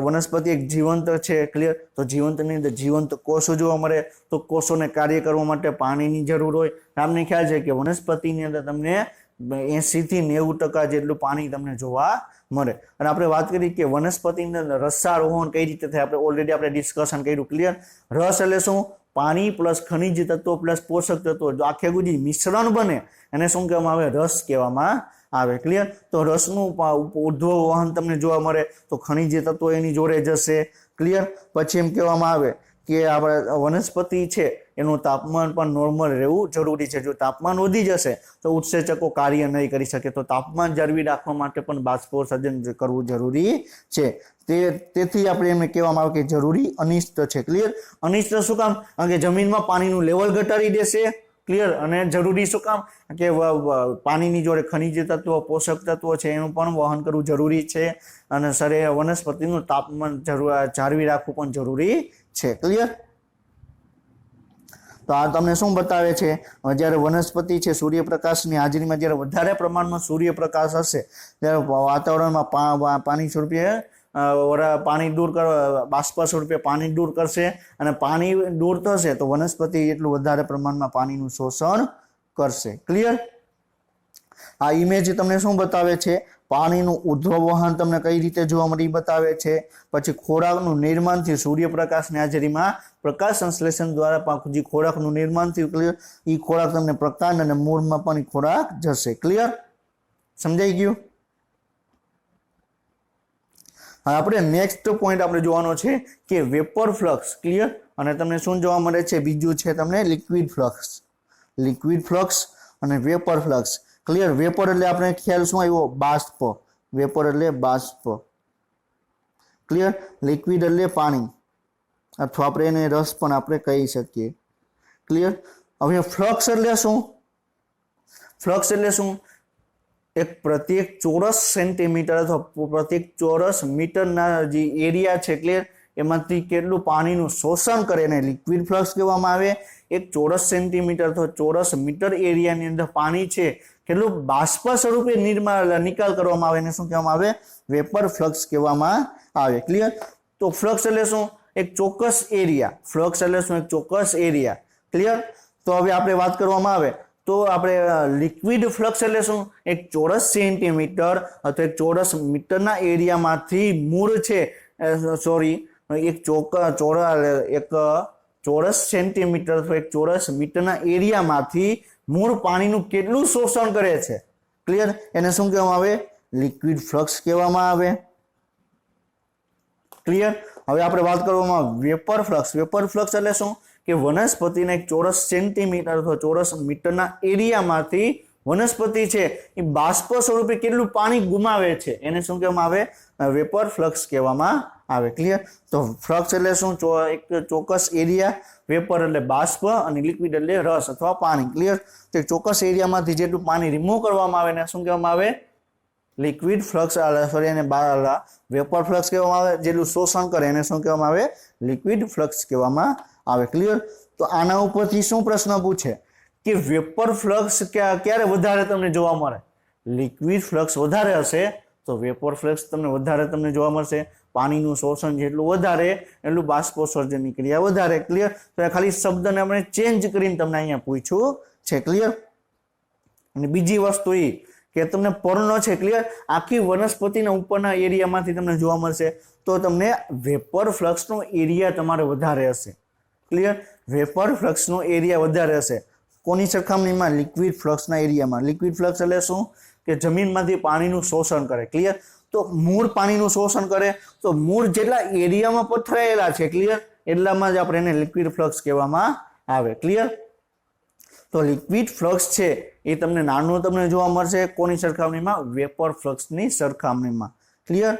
વનસ્પતિ એક જીવંત છે. ક્લિયર? તો જીવંતની અંદર જીવંત કોષો જોવા મળે. તો કોષોને કાર્ય કરવા માટે પાણીની જરૂર હોય. તમને ખ્યાલ છે કે વનસ્પતિની અંદર તમને 80 થી 90% જેટલું પાણી તમને જોવા મળે. અને આપણે વાત કરી કે વનસ્પતિની અંદર રસારોહણ કઈ રીતે થાય, આપણે ઓલરેડી આપણે ડિસ્કશન કર્યું. ક્લિયર? રસ એટલે શું? પાણી પ્લસ ખનિજ તત્વો પ્લસ પોષક તત્વો જો આખે ગુજી મિશ્રણ બને એને શું કહેવામાં આવે? રસ કહેવામાં આવે. ક્લિયર? તો રસનું ઉદ્ભવ વહન તમને જોવા મળે તો ખનિજ તત્વો એની જોડે જશે. ક્લિયર? પછી એમ કહેવામાં આવે કે આપણે વનસ્પતિ છે એનું તાપમાન પણ નોર્મલ રહેવું જરૂરી છે. જો તાપમાન વધી જશે તો ઉત્સેચકો કાર્ય નહીં કરી શકે. તો તાપમાન જાળવી રાખવા માટે પણ બાષ્પોત્સર્જન કરવું જરૂરી છે. તેથી આપણે એમને કહેવામાં આવે કે જરૂરી અનિષ્ટ છે. ક્લિયર? અનિષ્ટ શું કામ? કારણ કે જમીનમાં પાણીનું લેવલ ઘટાડી દેશે. ક્લિયર? અને જરૂરી શું કામ? કે પાણીની જોડે ખનિજ તત્વો પોષક તત્વો છે એનું પણ વહન કરવું જરૂરી છે. અને શરીર વનસ્પતિનું તાપમાન જાળવી રાખવું પણ જરૂરી છે. ક્લિયર? તો આ તમને શું બતાવે છે? જ્યારે વનસ્પતિ છે સૂર્યપ્રકાશની હાજરીમાં જ્યારે વધારે પ્રમાણમાં સૂર્યપ્રકાશ હશે ત્યારે વાતાવરણમાં પાણી સ્વરૂપે પાણી દૂર બાષ્પ સ્વરૂપે પાણી દૂર કરશે. અને પાણી દૂર થશે તો વનસ્પતિ એટલું વધારે પ્રમાણમાં પાણીનું શોષણ કરશે. ક્લિયર? આ ઇમેજ તમને શું બતાવે છે? પાણીનું ઉદ્ભવ વહન તમને કઈ રીતે જોવા મળે બતાવે છે. પછી ખોરાકનું નિર્માણથી સૂર્યપ્રકાશની હાજરીમાં પ્રકાશ સંશ્લેષણ દ્વારા જે ખોરાકનું નિર્માણ થયું, ક્લિયર, એ ખોરાક તમને પ્રકાંડ અને મૂળમાં પણ ખોરાક જશે. ક્લિયર? સમજાઈ ગયું? હવે આપણે નેક્સ્ટ પોઈન્ટ આપણે જોવાનો છે કે વેપર ફ્લક્સ. ક્લિયર? અને તમને શું જોવા મળે છે? બીજું છે તમને લિક્વિડ ફ્લક્સ. લિક્વિડ ફ્લક્સ અને વેપર ફ્લક્સ. ક્લિયર? વેપર એટલે આપણે ખ્યાલ શું આવ્યો? બાષ્પ. વેપર એટલે બાષ્પ. ક્લિયર? લિક્વિડ એટલે પાણી અથવા આપણે એને રસ પણ આપણે કહી શકીએ. ક્લિયર? હવે ફ્લક્સ એટલે શું? ફ્લક્સ એટલે શું? એક પ્રત્યેક ચોરસ સેન્ટીમીટર અથવા પ્રત્યેક ચોરસ મીટરના જે એરિયા છે, ક્લિયર, એમાંથી કેટલું પાણીનું શોષણ કરે એને લિક્વિડ ફ્લક્સ કહેવામાં આવે. એક ચોરસ સેન્ટીમીટર અથવા ચોરસ મીટર એરિયાની અંદર પાણી છે કેટલું બાષ્પ સ્વરૂપે નિકાલ કરવામાં આવે એને શું કહેવામાં આવે? વેપર ફ્લક્સ કહેવામાં આવે. ક્લિયર? તો ફ્લક્સ એટલે શું? એક ચોક્કસ એરિયા. ફ્લક્સ એટલે શું? એક ચોક્કસ એરિયા. ક્લિયર? તો હવે આપણે વાત કરવામાં આવે તો આપણે લિક્વિડ ફ્લક્સ એટલે શું? એક ચોરસ સેન્ટીમીટર અથવા એક ચોરસ મીટરના એરિયામાંથી મૂળ છે સોરી એક ચોરસ સેન્ટીમીટર અથવા એક ચોરસ મીટરના એરિયામાંથી મૂળ પાણીનું કેટલું શોષણ કરે છે, ક્લિયર, એને શું કહેવામાં આવે, લિક્વિડ ફ્લક્સ કહેવામાં આવે, ક્લિયર. હવે આપણે વાત કરવામાં વેપર ફ્લક્સ. વેપર ફ્લક્સ એટલે શું કે વનસ્પતિના એક ચોરસ સેન્ટીમીટર અથવા ચોરસ મીટરના એરિયામાંથી વનસ્પતિ છે એ બાષ્પ સ્વરૂપે કેટલું પાણી ગુમાવે છે એને શું કહેવામાં આવે, વેપર ફ્લક્સ કહેવામાં આવે, ક્લિયર. તો ફ્લક્સ એટલે શું, એક ચોક્કસ એરિયા, વેપર એટલે બાષ્પ અને લિક્વિડ એટલે રસ અથવા પાણી, ક્લિયર. તો એક ચોક્કસ એરિયામાંથી જેટલું પાણી રિમૂવ કરવામાં આવે એને શું કહેવામાં આવે, લિક્વિડ ફ્લક્સ, સોરી એને વેપર ફ્લક્સ કહેવામાં આવે. જેટલું શોષણ કરે એને શું કહેવામાં આવે, લિક્વિડ ફ્લક્સ કહેવામાં આવે, ક્લિયર. તો આના ઉપરથી શું પ્રશ્ન પૂછે કે વેપર ફ્લક્સ ક્યારે વધારે તમને જોવા મળે, લિક્વિડ ફ્લક્સ વધારે હશે તો વેપર ફ્લક્સ તમને જોવા મળશે. પાણીનું શોષણ જેટલું વધારે એટલું બાષ્પોત્સર્જનની ક્રિયા વધારે, ક્લિયર. તો ખાલી શબ્દને આપણે ચેન્જ કરીને તમને અહીંયા પૂછ્યું છે, ક્લિયર. અને બીજી વસ્તુ એ કે તમને પર્ણ છે, ક્લિયર, આખી વનસ્પતિના ઉપરના એરિયામાંથી તમને જોવા મળશે તો તમને વેપર ફ્લક્સનો એરિયા તમારે વધારે હશે, ક્લિયર. વેપર ફ્લક્સનો એરિયા વધારે હશે કોની સરખામણીમાં, લિક્વિડ ફ્લક્સના એરિયામાં. લિક્વિડ ફ્લક્સ એટલે શું કે જમીનમાંથી પાણીનું શોષણ કરે, ક્લિયર. તો મૂળ પાણીનું શોષણ કરે તો મૂળ જેટલા એરિયામાં પથરાયેલા છે, ક્લિયર, એટલામાં જ આપણે એને લિક્વિડ ફ્લક્સ કહેવામાં આવે, ક્લિયર. તો લિક્વિડ ફ્લક્સ છે એ તમને નાનું તમને જોવા મળશે કોની સરખામણીમાં, વેપર ફ્લક્સની સરખામણીમાં, ક્લિયર.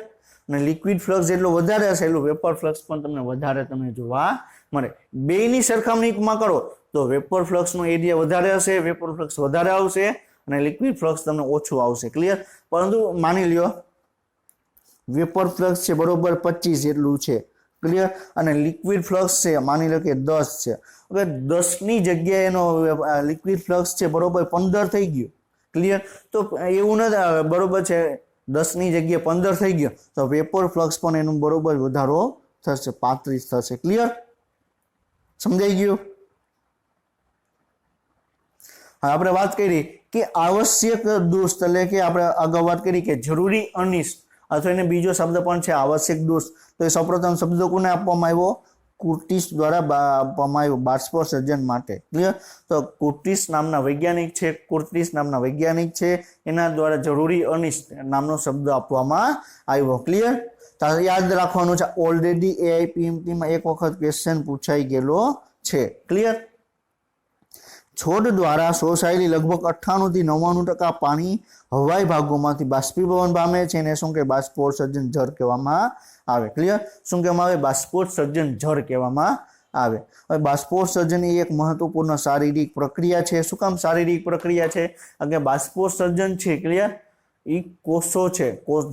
અને લિક્વિડ ફ્લક્સ જેટલો વધારે હશે એટલું વેપર ફ્લક્સ પણ તમને વધારે તમને જોવા મળે. બેની સરખામણીમાં કરો તો વેપર ફ્લક્સનો એરિયા વધારે હશે, વેપર ફ્લક્સ વધારે આવશે અને લિક્વિડ ફ્લક્સ તમને ઓછું આવશે, ક્લિયર. પરંતુ માની લ્યો વેપર ફ્લક્સ છે બરોબર 25 જેટલું છે, ક્લિયર, અને લિક્વિડ ફ્લક્સ છે માની લો કે 10 છે. હવે 10ની જગ્યાએ એનો લિક્વિડ ફ્લક્સ છે બરોબર 15 થઈ ગયું, ક્લિયર. તો એવું નથી, બરોબર છે, 10ની જગ્યાએ 15 થઈ ગયો તો વેપર ફ્લક્સ પણ એનું બરોબર વધારો થશે, 35 થશે, ક્લિયર. સમજાઈ ગયું. આપણે વાત કરી કે આવશ્યક દોષ એટલે કે આપણે અગાઉ વાત કરી કે જરૂરી અનિષ્ટ અથવા એને બીજો શબ્દ પણ છે આવશ્યક દોષ. તો એ સૌપ્રથમ શબ્દ કોને આપવામાં આવ્યો, કુર્ટિસ દ્વારા આપવામાં આવ્યો બાષ્પોત્સર્જન માટે, ક્લિયર. તો કુર્ટિસ નામના વૈજ્ઞાનિક છે એના દ્વારા જરૂરી અનિષ્ટ નામનો શબ્દ આપવામાં આવ્યો, ક્લિયર. યાદ રાખવાનું છે, ઓલરેડી એઆઈપીએમટીમાં એક વખત ક્વેશ્ચન પૂછાઈ ગયેલો છે, ક્લિયર. છોડ દ્વારા શોષાયેલી લગભગ 98 થી 99% પાણી હવાઈ ભાગોમાંથી બાષ્પીભવન પામે છે એને શું કે બાષ્પોત્સર્જન જળ કહેવામાં આવે, ક્લિયર. શું કહેવામાં આવે, બાષ્પોત્સર્જન જળ કહેવામાં આવે. હવે બાષ્પોત્સર્જન એ એક મહત્વપૂર્ણ શારીરિક પ્રક્રિયા છે. શું કામ શારીરિક પ્રક્રિયા છે, કે બાષ્પોત્સર્જન છે, ક્લિયર, એ કોષો છે,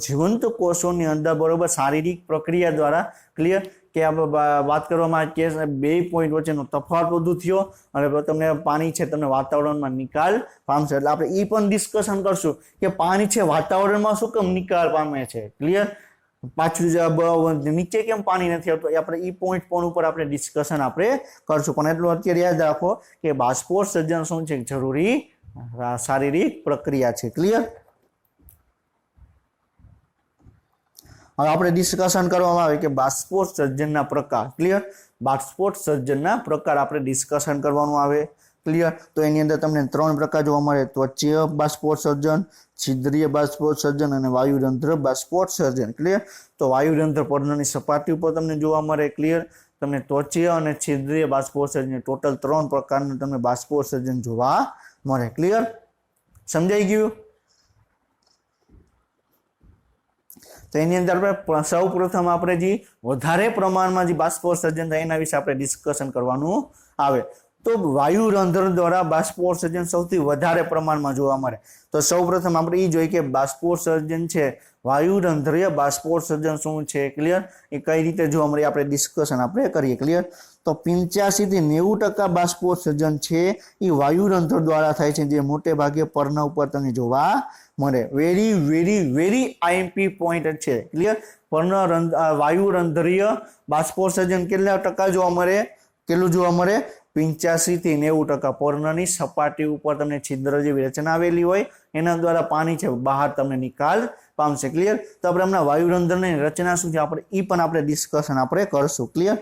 જીવંત કોષોની અંદર બરોબર શારીરિક પ્રક્રિયા દ્વારા, ક્લિયર, કે આપણે વાત કરવામાં કે 2 પોઈન્ટ વચ્ચેનો તફાવત વધુ થયો અને તમને પાણી છે તમને વાતાવરણમાં નિકાલ પામશે. એટલે આપણે એ પણ ડિસ્કશન કરશું કે પાણી છે વાતાવરણમાં શું કેમ નિકાલ પામે છે, ક્લિયર. પાછું નીચે કેમ પાણી નથી આવતું આપણે એ પોઈન્ટ પણ ઉપર આપણે ડિસ્કશન આપણે કરશું. પણ એટલું અત્યારે યાદ રાખો કે બાષ્પોત્સર્જન શું છે, જરૂરી શારીરિક પ્રક્રિયા છે, ક્લિયર. હવે આપણે ડિસ્કશન કરવામાં આવે કે બાષ્પોત્સર્જનના પ્રકાર, ક્લિયર. બાષ્પોત્સર્જનના પ્રકાર આપણે ડિસ્કશન કરવાનું આવે, ક્લિયર. તો એની અંદર તમને 3 પ્રકાર જોવા મળે, ત્વચીય બાષ્પોત્સર્જન, છિદ્રીય બાષ્પોત્સર્જન અને વાયુરંધ્ર બાષ્પોત્સર્જન, ક્લિયર. તો વાયુરંધ્ર પર્ણની સપાટી ઉપર તમને જોવા મળે, ક્લિયર. તમને ત્વચીય અને છિદ્રીય બાષ્પોત્સર્જન ટોટલ 3 પ્રકારનું તમને બાષ્પોત્સર્જન જોવા મળે, ક્લિયર. સમજાઈ ગયું. તો એની અંદર આપણે સૌ પ્રથમ આપણે જે વધારે પ્રમાણમાં જે બાષ્પોત્સર્જન થાય એના વિશે આપણે ડિસ્કશન કરવાનું આવે. તો વાયુરંધ્ર દ્વારા બાષ્પોત્સર્જન સૌથી વધારે પ્રમાણમાં જોવા મળે. તો સૌ પ્રથમ આપણે એ જોઈએ કે બાષ્પોત્સર્જન છે, વાયુરંધ્રીય બાષ્પોત્સર્જન શું છે, ક્લિયર, એ કઈ રીતે જોવા મળે આપણે ડિસ્કશન આપણે કરીએ, ક્લિયર. તો 85 થી 90% બાષ્પોત્સર્જન છે એ વાયુરંધ્ર દ્વારા થાય છે, જે મોટે ભાગે પર્ણ ઉપર તમને જોવા મળે. Very very very IMP point છે, ક્લિયર. વાયુરંધ્રીય બાષ્પોત્સર્જન કેટલા ટકા જોવા મળે, કેટલું જોવા મળે, 85 થી 90% પર્ણની સપાટી ઉપર તમને છિદ્ર જેવી રચના આવેલી હોય એના દ્વારા પાણી છે બહાર તમને નિકાલ પામશે. ક્લિયર. તો આપણે હમણાં વાયુરંધ્રની રચના શું છે આપણે ઈ પણ આપણે ડિસ્કશન આપણે કરશું. ક્લિયર.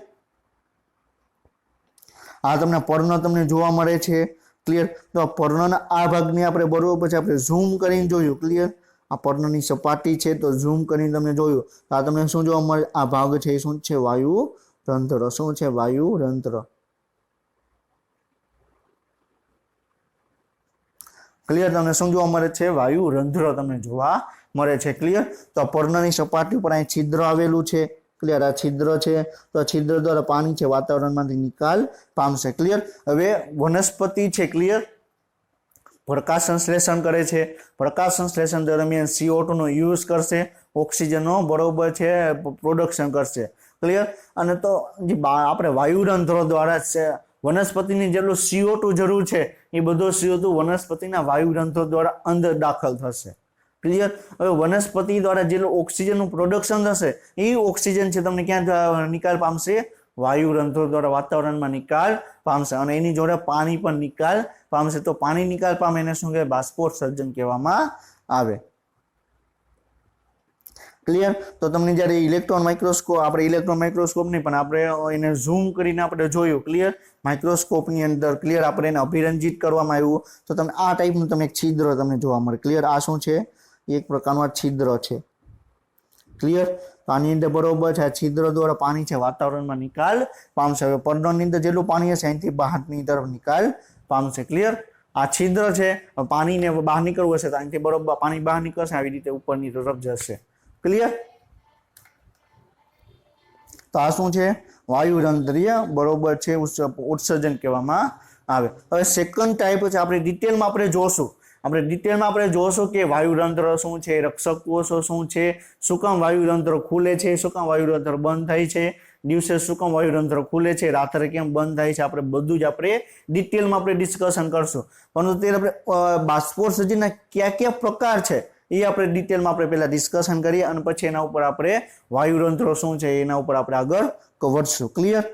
આ તમને પર્ણ તમને જોવા મળે છે. ક્લિયર. તો પર્ણના આ ભાગની આપણે બરોબર પછી આપણે ઝૂમ કરીને જોયું. ક્લિયર. આ પર્ણની સપાટી છે તો ઝૂમ કરીને તમે જોયું તો આ તમને શું જોવા મળે, આ ભાગ છે એ શું છે વાયુરંધ્ર. શું છે વાયુરંધ્ર. ક્લિયર. તમને શું જોવા મળે છે વાયુરંધ્ર તમને જોવા મળે છે. ક્લિયર. તો પર્ણની સપાટી ઉપર અહીં છિદ્ર આવેલું છે. ક્લિયર. આ છિદ્ર છે તો છિદ્ર દ્વારા પાણી છે વાતાવરણમાંથી નિકાલ પામશે. ક્લિયર. હવે વનસ્પતિ છે ક્લિયર પ્રકાશ સંશ્લેષણ કરે છે. પ્રકાશ સંશ્લેષણ દરમિયાન CO2 નો યુઝ કરશે, ઓક્સિજનનો બરોબર છે પ્રોડક્શન કરશે. ક્લિયર. અને તો જે આપણે વાયુરંધ્રો દ્વારા છે વનસ્પતિની જેટલું CO2 જરૂર છે એ બધો CO2 વનસ્પતિના વાયુરંધ્રો દ્વારા અંદર દાખલ થશે. ક્લિયર. હવે વનસ્પતિ દ્વારા જેટલું ઓક્સિજનનું પ્રોડક્શન થશે એ ઓક્સિજન છે તમને ક્યાં નિકાલ પામશે, વાયુરંધ્રો દ્વારા વાતાવરણમાં નિકાલ પામશે અને એની જોડે પાણી પણ નિકાલ પામશે. તો પાણી નિકાલ પામે એને શું કહેવાય, બાષ્પોત્સર્જન કહેવામાં આવે. ક્લિયર. તો તમને જ્યારે ઇલેક્ટ્રોન માઇક્રોસ્કોપ આપણે ઇલેક્ટ્રોન માઇક્રોસ્કોપ નહીં પણ આપણે એને ઝૂમ કરીને આપણે જોયું. ક્લિયર. માઇક્રોસ્કોપની અંદર ક્લિયર આપણે એને અભિરંજિત કરવામાં આવ્યું તો તમને આ ટાઈપનું તમને એક છિદ્ર તમને જોવા મળે. ક્લિયર. આ શું છે, એક પ્રકારનું આ છિદ્ર છે. ક્લિયર. તો આની અંદર બરોબર છે આ છિદ્ર દ્વારા પાણી છે વાતાવરણમાં નિકાલ પામશે. હવે પર્ણની અંદર જેટલું પાણી હશે અહીંથી બહારની તરફ નિકાલ પામશે. ક્લિયર. આ છિદ્ર છે પાણીને બહાર નીકળવું હશે તો અહીંથી બરોબર પાણી બહાર નીકળશે, આવી રીતે ઉપરની તરફ જશે. ક્લિયર. તો આ શું છે વાયુરંધ્રીય બરોબર છે ઉત્સર્જન કહેવામાં આવે. હવે સેકન્ડ ટાઈપ છે આપણે ડિટેલમાં આપણે જોશું. કે વાયુરંધ્ર શું છે, રક્ષક કોષો શું છે, શું કામ વાયુરંધ્ર ખુલે છે, શું કામ વાયુરંધ્ર બંધ થાય છે, દિવસે શું કામ વાયુરંધ્ર ખુલે છે, રાત્રે કેમ બંધ થાય છે, આપણે બધું જ આપણે ડિટેલમાં આપણે ડિસ્કશન કરશું. પરંતુ તે આપણે બાષ્પોત્સર્જનના કયા પ્રકાર છે એ આપણે ડિટેલમાં આપણે પહેલા ડિસ્કશન કરીએ અને પછી એના ઉપર આપણે વાયુરંધ્રો શું છે એના ઉપર આપણે આગળ વધશું. ક્લિયર.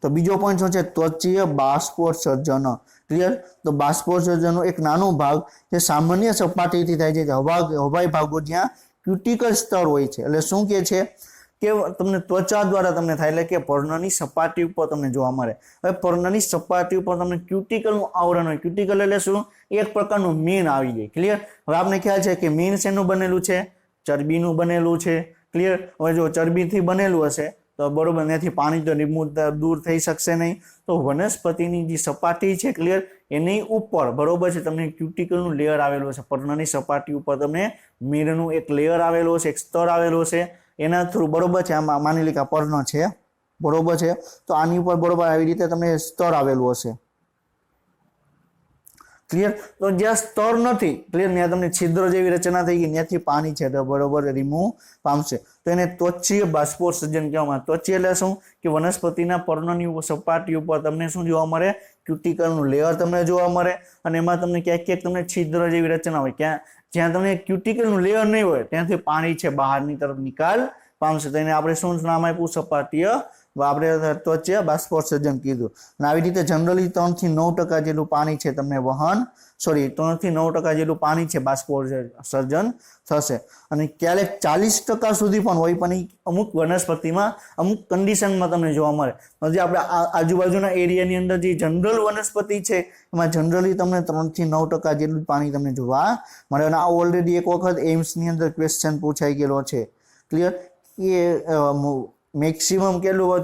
તો બીજો પોઈન્ટ શું છે, ત્વચીય બાષ્પોત્સર્જન. ક્લિયર. તો બાષ્પોત્સર્જનનો એક નાનો ભાગ જે સામાન્ય સપાટીથી થાય છે, હવાઈ ભાગો જ્યાં ક્યુટિકલ સ્તર હોય છે. એટલે શું કે છે કે તમને ત્વચા દ્વારા તમને થાય એટલે કે પર્ણની સપાટી ઉપર તમને જોવા મળે. હવે પર્ણની સપાટી ઉપર તમને ક્યુટિકલનું આવરણ હોય. ક્યુટિકલ એટલે શું, એક પ્રકારનું મીણ આવી જાય. ક્લિયર. હવે આપણે ખ્યાલ છે કે મીણ શેનું બનેલું છે, ચરબીનું બનેલું છે. ક્લિયર. હવે જો ચરબીથી બનેલું હશે તો બરોબર ત્યાંથી પાણી તો દૂર થઈ શકશે નહીં. તો વનસ્પતિની જે સપાટી છે ક્લિયર એની ઉપર બરોબર છે તમને ક્યુટિકલનું લેયર આવેલું છે. પર્ણની સપાટી ઉપર તમને મીણનું એક લેયર આવેલું છે, એક સ્તર આવેલો છે. એના થ્રુ બરોબર છે આમાં માની લે કે પર્ણ છે બરોબર છે તો આની ઉપર બરોબર આવી રીતે તમને સ્તર આવેલું હશે. ક્લિયર. તો જ્યાં સ્તર નથી ક્લિયર ત્યાં તમને છિદ્ર જેવી રચના થઈ ગઈ ત્યાંથી પાણી છે તો બરોબર રિમૂવ પામશે. તો એને ત્વચીય બાષ્પોત્સર્જન કહેવામાં. ત્વચીય એટલે શું કે વનસ્પતિના પર્ણની સપાટી ઉપર તમને શું જોવા મળે, ક્યુટિકલનું લેયર તમને જોવા મળે અને એમાં તમને ક્યાંક તમને છિદ્ર જેવી રચના હોય. જ્યાં તમને ક્યુટિકલનું લેયર નહીં હોય ત્યાંથી પાણી છે બહારની તરફ નિકાલ પામશે. તો એને આપણે શું નામ આપ્યું, સપાટીય આપણે ત્વચીય બાષ્પોત્સર્જન કીધું. અને આવી રીતે જનરલી 3 થી 9% જેટલું પાણી છે તમને 3 થી 9% જેટલું પાણી છે બાષ્પોત્સર્જન થશે. અને ક્યારેક 40% સુધી પણ હોય પણ અમુક વનસ્પતિમાં અમુક કન્ડિશનમાં તમને જોવા મળે. જે આપણે આજુબાજુના એરિયાની અંદર જે જનરલ વનસ્પતિ છે એમાં જનરલી તમને 3 થી 9% જેટલું પાણી તમને જોવા મળે. અને આ ઓલરેડી એક વખત એમ્સની અંદર ક્વેશ્ચન પૂછાઈ ગયેલો છે. ક્લિયર. એ મેક્સિમમ કેટલું હોય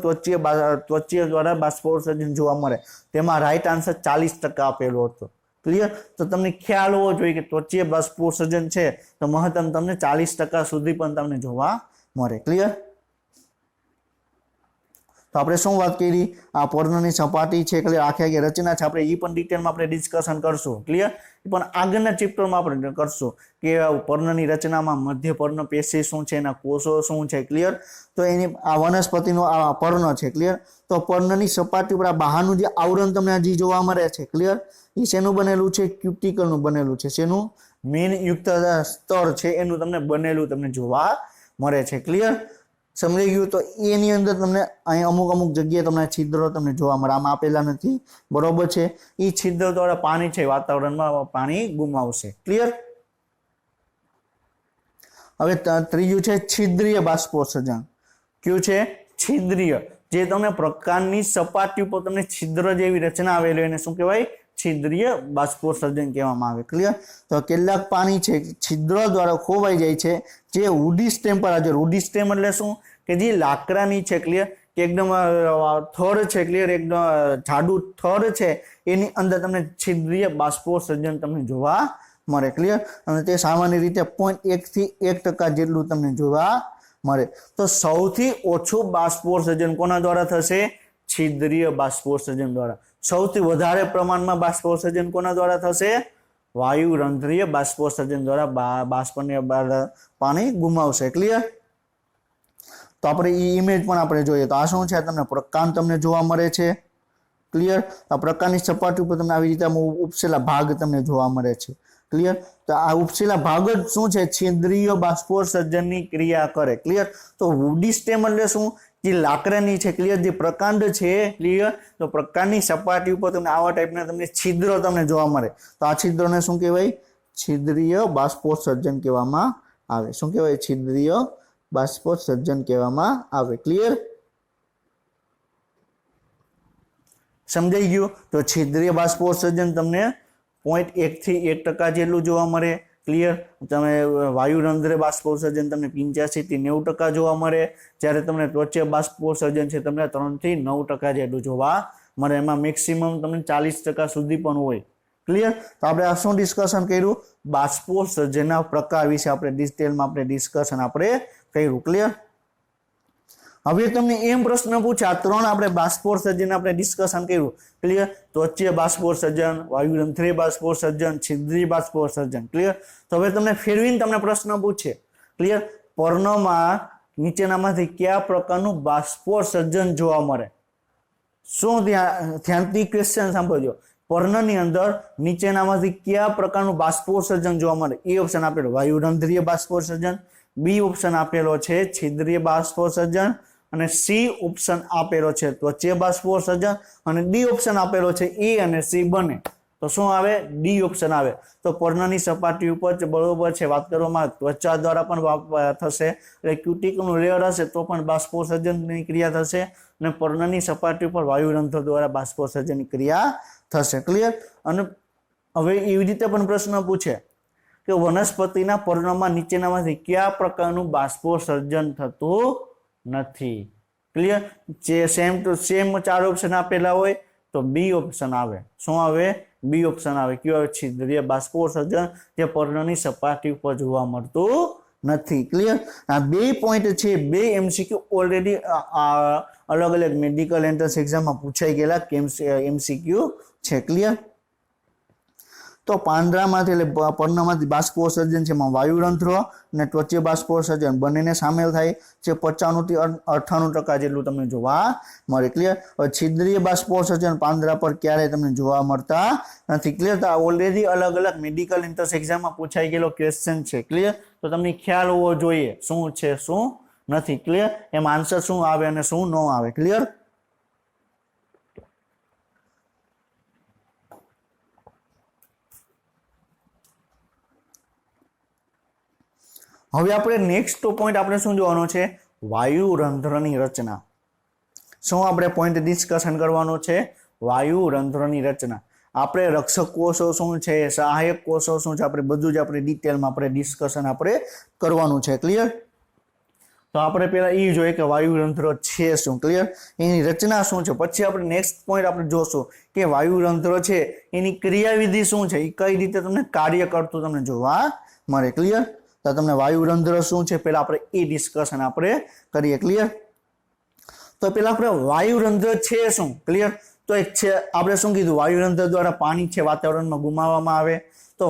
ત્વચીય દ્વારા બાષ્પોત્સર્જન જોવા મળે તેમાં રાઈટ આન્સર 40% આપેલો હતો. ક્લિયર. તો તમને ખ્યાલ હોવો જોઈએ કે ત્વચીય બાષ્પોત્સર્જન છે તો મહત્તમ તમને 40% સુધી પણ તમને જોવા મળે. ક્લિયર. તો આપણે શું વાત કરી, આ પર્ણની સપાટી છે એટલે આખી રચના છે આપણે એ પણ ડિટેલમાં આપણે ડિસ્કશન કરશું. ક્લિયર. પણ આગળના ચેપ્ટરમાં આપણે કરશું કે પર્ણની રચનામાં મધ્ય પર્ણ પેશી શું છે, એના કોષો શું છે. ક્લિયર. તો એની આ વનસ્પતિનો આ પર્ણ છે. ક્લિયર. તો પર્ણની સપાટી ઉપર આ બહારનું જે આવરણ તમને હજી જોવા મળે છે. ક્લિયર. એ શેનું બનેલું છે, ક્યુટિકલનું બનેલું છે. શેનું, મીણ યુક્ત સ્તર છે એનું તમને બનેલું તમને જોવા મળે છે. ક્લિયર. સમજાઈ ગયું? તો એની અંદર તમને અહીં અમુક અમુક જગ્યાએ તમને છિદ્રો તમને જોવા મળે, આમાં આપેલા નથી, બરોબર છે? એ છિદ્ર દ્વારા પાણી છે વાતાવરણમાં પાણી ગુમાવશે. ક્લિયર? હવે ત્રીજું છે છિદ્રીય બાષ્પોત્સર્જન. કયું છે? છિદ્રીય. જે તમને પ્રકારની સપાટી ઉપર તમને છિદ્ર જેવી રચના આવેલી એને શું કહેવાય? છિદ્રીય બાષ્પોત્સર્જન કહેવામાં આવે. ક્લિયર? તો કેટલાક પાણી છે છિદ્ર દ્વારા ખોવાઈ જાય છે, જે વુડી સ્ટેમ પર હાજર. વુડી સ્ટેમ એટલે શું? કે જે લાકડાની છે, ક્લિયર, કે એકદમ થડ છે, ક્લિયર, એકદમ જાડું થડ છે, એની અંદર તમને છિદ્રીય બાષ્પોત્સર્જન તમને જોવા મળે. ક્લિયર? અને તે સામાન્ય રીતે 0.1 થી 1% જેટલું તમને જોવા મળે. તો સૌથી ઓછું બાષ્પોત્સર્જન કોના દ્વારા થશે? છિદ્રીય બાષ્પોત્સર્જન દ્વારા. સૌથી વધારે પ્રમાણમાં બાષ્પોત્સર્જન કોના દ્વારા થશે? વાયુરંધ્રીય બાષ્પોત્સર્જન દ્વારા બાષ્પને પાણી ગુમાવશે. ક્લિયર? તો આપણે એ ઇમેજ પણ આપણે જોઈએ. તો આ શું છે? તમને પ્રકાંડ તમને જોવા મળે છે. ક્લિયર? આ પ્રકારની સપાટી ઉપર તમને આવી રીતે ઉપસેલા ભાગ તમને જોવા મળે છે. ક્લિયર? તો આ ઉપસેલા ભાગ જ શું છે? છિદ્રીય બાષ્પોત્સર્જનની ક્રિયા કરે. ક્લિયર? તો વુડી સ્ટેમ એટલે શું? જે લાકડાની છે, ક્લિયર, જે પ્રકાંડ છે, ક્લિયર, તો પ્રકાંડની સપાટી ઉપર તમને આવા ટાઈપના તમને છિદ્રો તમને જોવા મળે. તો આ છિદ્રોને શું કહેવાય? છિદ્રીય બાષ્પોત્સર્જન કહેવામાં આવે. શું કહેવાય? છિદ્રીય બાષ્પોત્સર્જન કહેવામાં આવે. ક્લિયર? સમજાઈ ગયું? તો છિદ્રીય બાષ્પોત્સર્જન તમને 0.1 થી 1% જેટલું જોવા મળે. ક્લિયર? તમે વાયુરંધ્ર બાષ્પોત્સર્જન તમને 85 થી 90% જોવા મળે. જ્યારે તમને ત્વચીય બાષ્પોત્સર્જન છે તમને 3 થી 9% જેટલું જોવા મળે. એમાં મેક્સિમમ તમને 40% સુધી પણ હોય. ક્લિયર? તો આપણે આ શું ડિસ્કશન કર્યું? બાષ્પોત્સર્જનના પ્રકાર વિશે આપણે ડિટેલમાં આપણે ડિસ્કશન આપણે કર્યું. ક્લિયર? હવે તમને એમ પ્રશ્ન પૂછે, આ ત્રણ આપણે બાષ્પોત્સર્જન આપણે ડિસ્કશન કર્યું. ક્લિયર? ત્વચીય બાષ્પોત્સર્જન, વાયુરંધ્રીય બાષ્પોત્સર્જન, છિદ્રીય બાષ્પોત્સર્જન. ક્લિયર? તો હવે તમને ફેરવીને તમને પ્રશ્ન પૂછે, ક્લિયર, પર્ણમાં નીચેનામાંથી કયા પ્રકારનું બાષ્પોત્સર્જન જોવા મળે? શું ધ્યાનથી ક્વેશ્ચન સાંભળજો. પર્ણની અંદર નીચેનામાંથી કયા પ્રકારનું બાષ્પોત્સર્જન જોવા મળે? એ ઓપ્શન આપેલો વાયુરંધ્રીય બાષ્પોત્સર્જન, બી ઓપ્શન આપેલો છે છિદ્રીય બાષ્પોત્સર્જન, અને સી ઓપ્શન આપેલો છે ત્વચીય બાષ્પોત્સર્જન, અને ડી ઓપ્શન આપેલો છે એ અને સી બંને. તો શું આવે? ડી ઓપ્શન આવે. તો પર્ણની સપાટી ઉપર બરોબર છે વાત કરવામાં ત્વચા દ્વારા પણ થશે, એટલે ક્યુટિકલનું લેયર હશે તો પણ બાષ્પોત્સર્જનની ક્રિયા થશે, અને પર્ણની સપાટી ઉપર વાયુરંધ્ર દ્વારા બાષ્પોત્સર્જનની ક્રિયા થશે. ક્લિયર? અને હવે એવી રીતે પણ પ્રશ્ન પૂછે કે વનસ્પતિના પર્ણમાં નીચેનામાંથી કયા પ્રકારનું બાષ્પોત્સર્જન થતું નથી? ક્લિયર? જે સેમ ટુ સેમ 4 ઓપ્શન આપેલા હોય તો બી ઓપ્શન આવે. શું આવે? બી ઓપ્શન આવે. કયું આવે? છિદ્રીય બાષ્પોત્સર્જન, જે પર્ણની સપાટી ઉપર જોવા મળતું નથી. ક્લિયર? આ 2 પોઈન્ટ છે, 2 એમસીક્યુ ઓલરેડી અલગ અલગ મેડિકલ એન્ટ્રન્સ એક્ઝામમાં પૂછાઈ ગયેલા એમસીક્યુ છે. ક્લિયર? તો પાંદડામાંથી એટલે પર્ણમાંથી બાષ્પોત્સર્જન છે એમાં વાયુરંધ્ર અને ત્વચીય બાષ્પોત્સર્જન બંનેને સામેલ થાય છે. 95 થી 98% જેટલું તમને જોવા મળે. ક્લિયર? હવે છિદ્રીય બાષ્પોત્સર્જન પાંદડા પર ક્યારેય તમને જોવા મળતા નથી. ક્લિયર? તો ઓલરેડી અલગ અલગ મેડિકલ એન્ટ્રન્સ એક્ઝામમાં પૂછાઈ ગયેલો ક્વેશ્ચન છે. ક્લિયર? તો તમને ખ્યાલ હોવો જોઈએ શું છે શું નથી. ક્લિયર? એમ આન્સર શું આવે અને શું ન આવે. ક્લિયર? હવે આપણે નેક્સ્ટ પોઈન્ટ આપણે શું જોવાનો છે? વાયુરંધ્રની રચના. શું આપણે પોઈન્ટ ડિસ્કશન કરવાનો છે? વાયુરંધ્રની રચના. આપણે રક્ષક કોષો શું છે, સહાયક કોષો શું છે, આપણે બધું જ આપણે ડિટેલમાં આપણે ડિસ્કશન આપણે કરવાનું છે. ક્લિયર? તો આપણે પહેલા એ જોઈએ કે વાયુરંધ્ર છે શું. ક્લિયર? એની રચના શું છે. પછી આપણે નેક્સ્ટ પોઈન્ટ આપણે જોશું કે વાયુરંધ્ર છે એની ક્રિયાવિધિ શું છે, એ કઈ રીતે તમને કાર્ય કરતું તમને જોવા મળે. ક્લિયર? તો તમને વાયુરંધ્ર શું છે પહેલા આપણે એ ડિસ્કશન આપણે કરીએ. ક્લિયર? તો પહેલા આપણે વાયુરંધ્ર છે શું. ક્લિયર? તો એક છે આપણે શું કીધું? વાયુરંધ્ર દ્વારા પાણી છે વાતાવરણમાં ગુમાવવામાં આવે. તો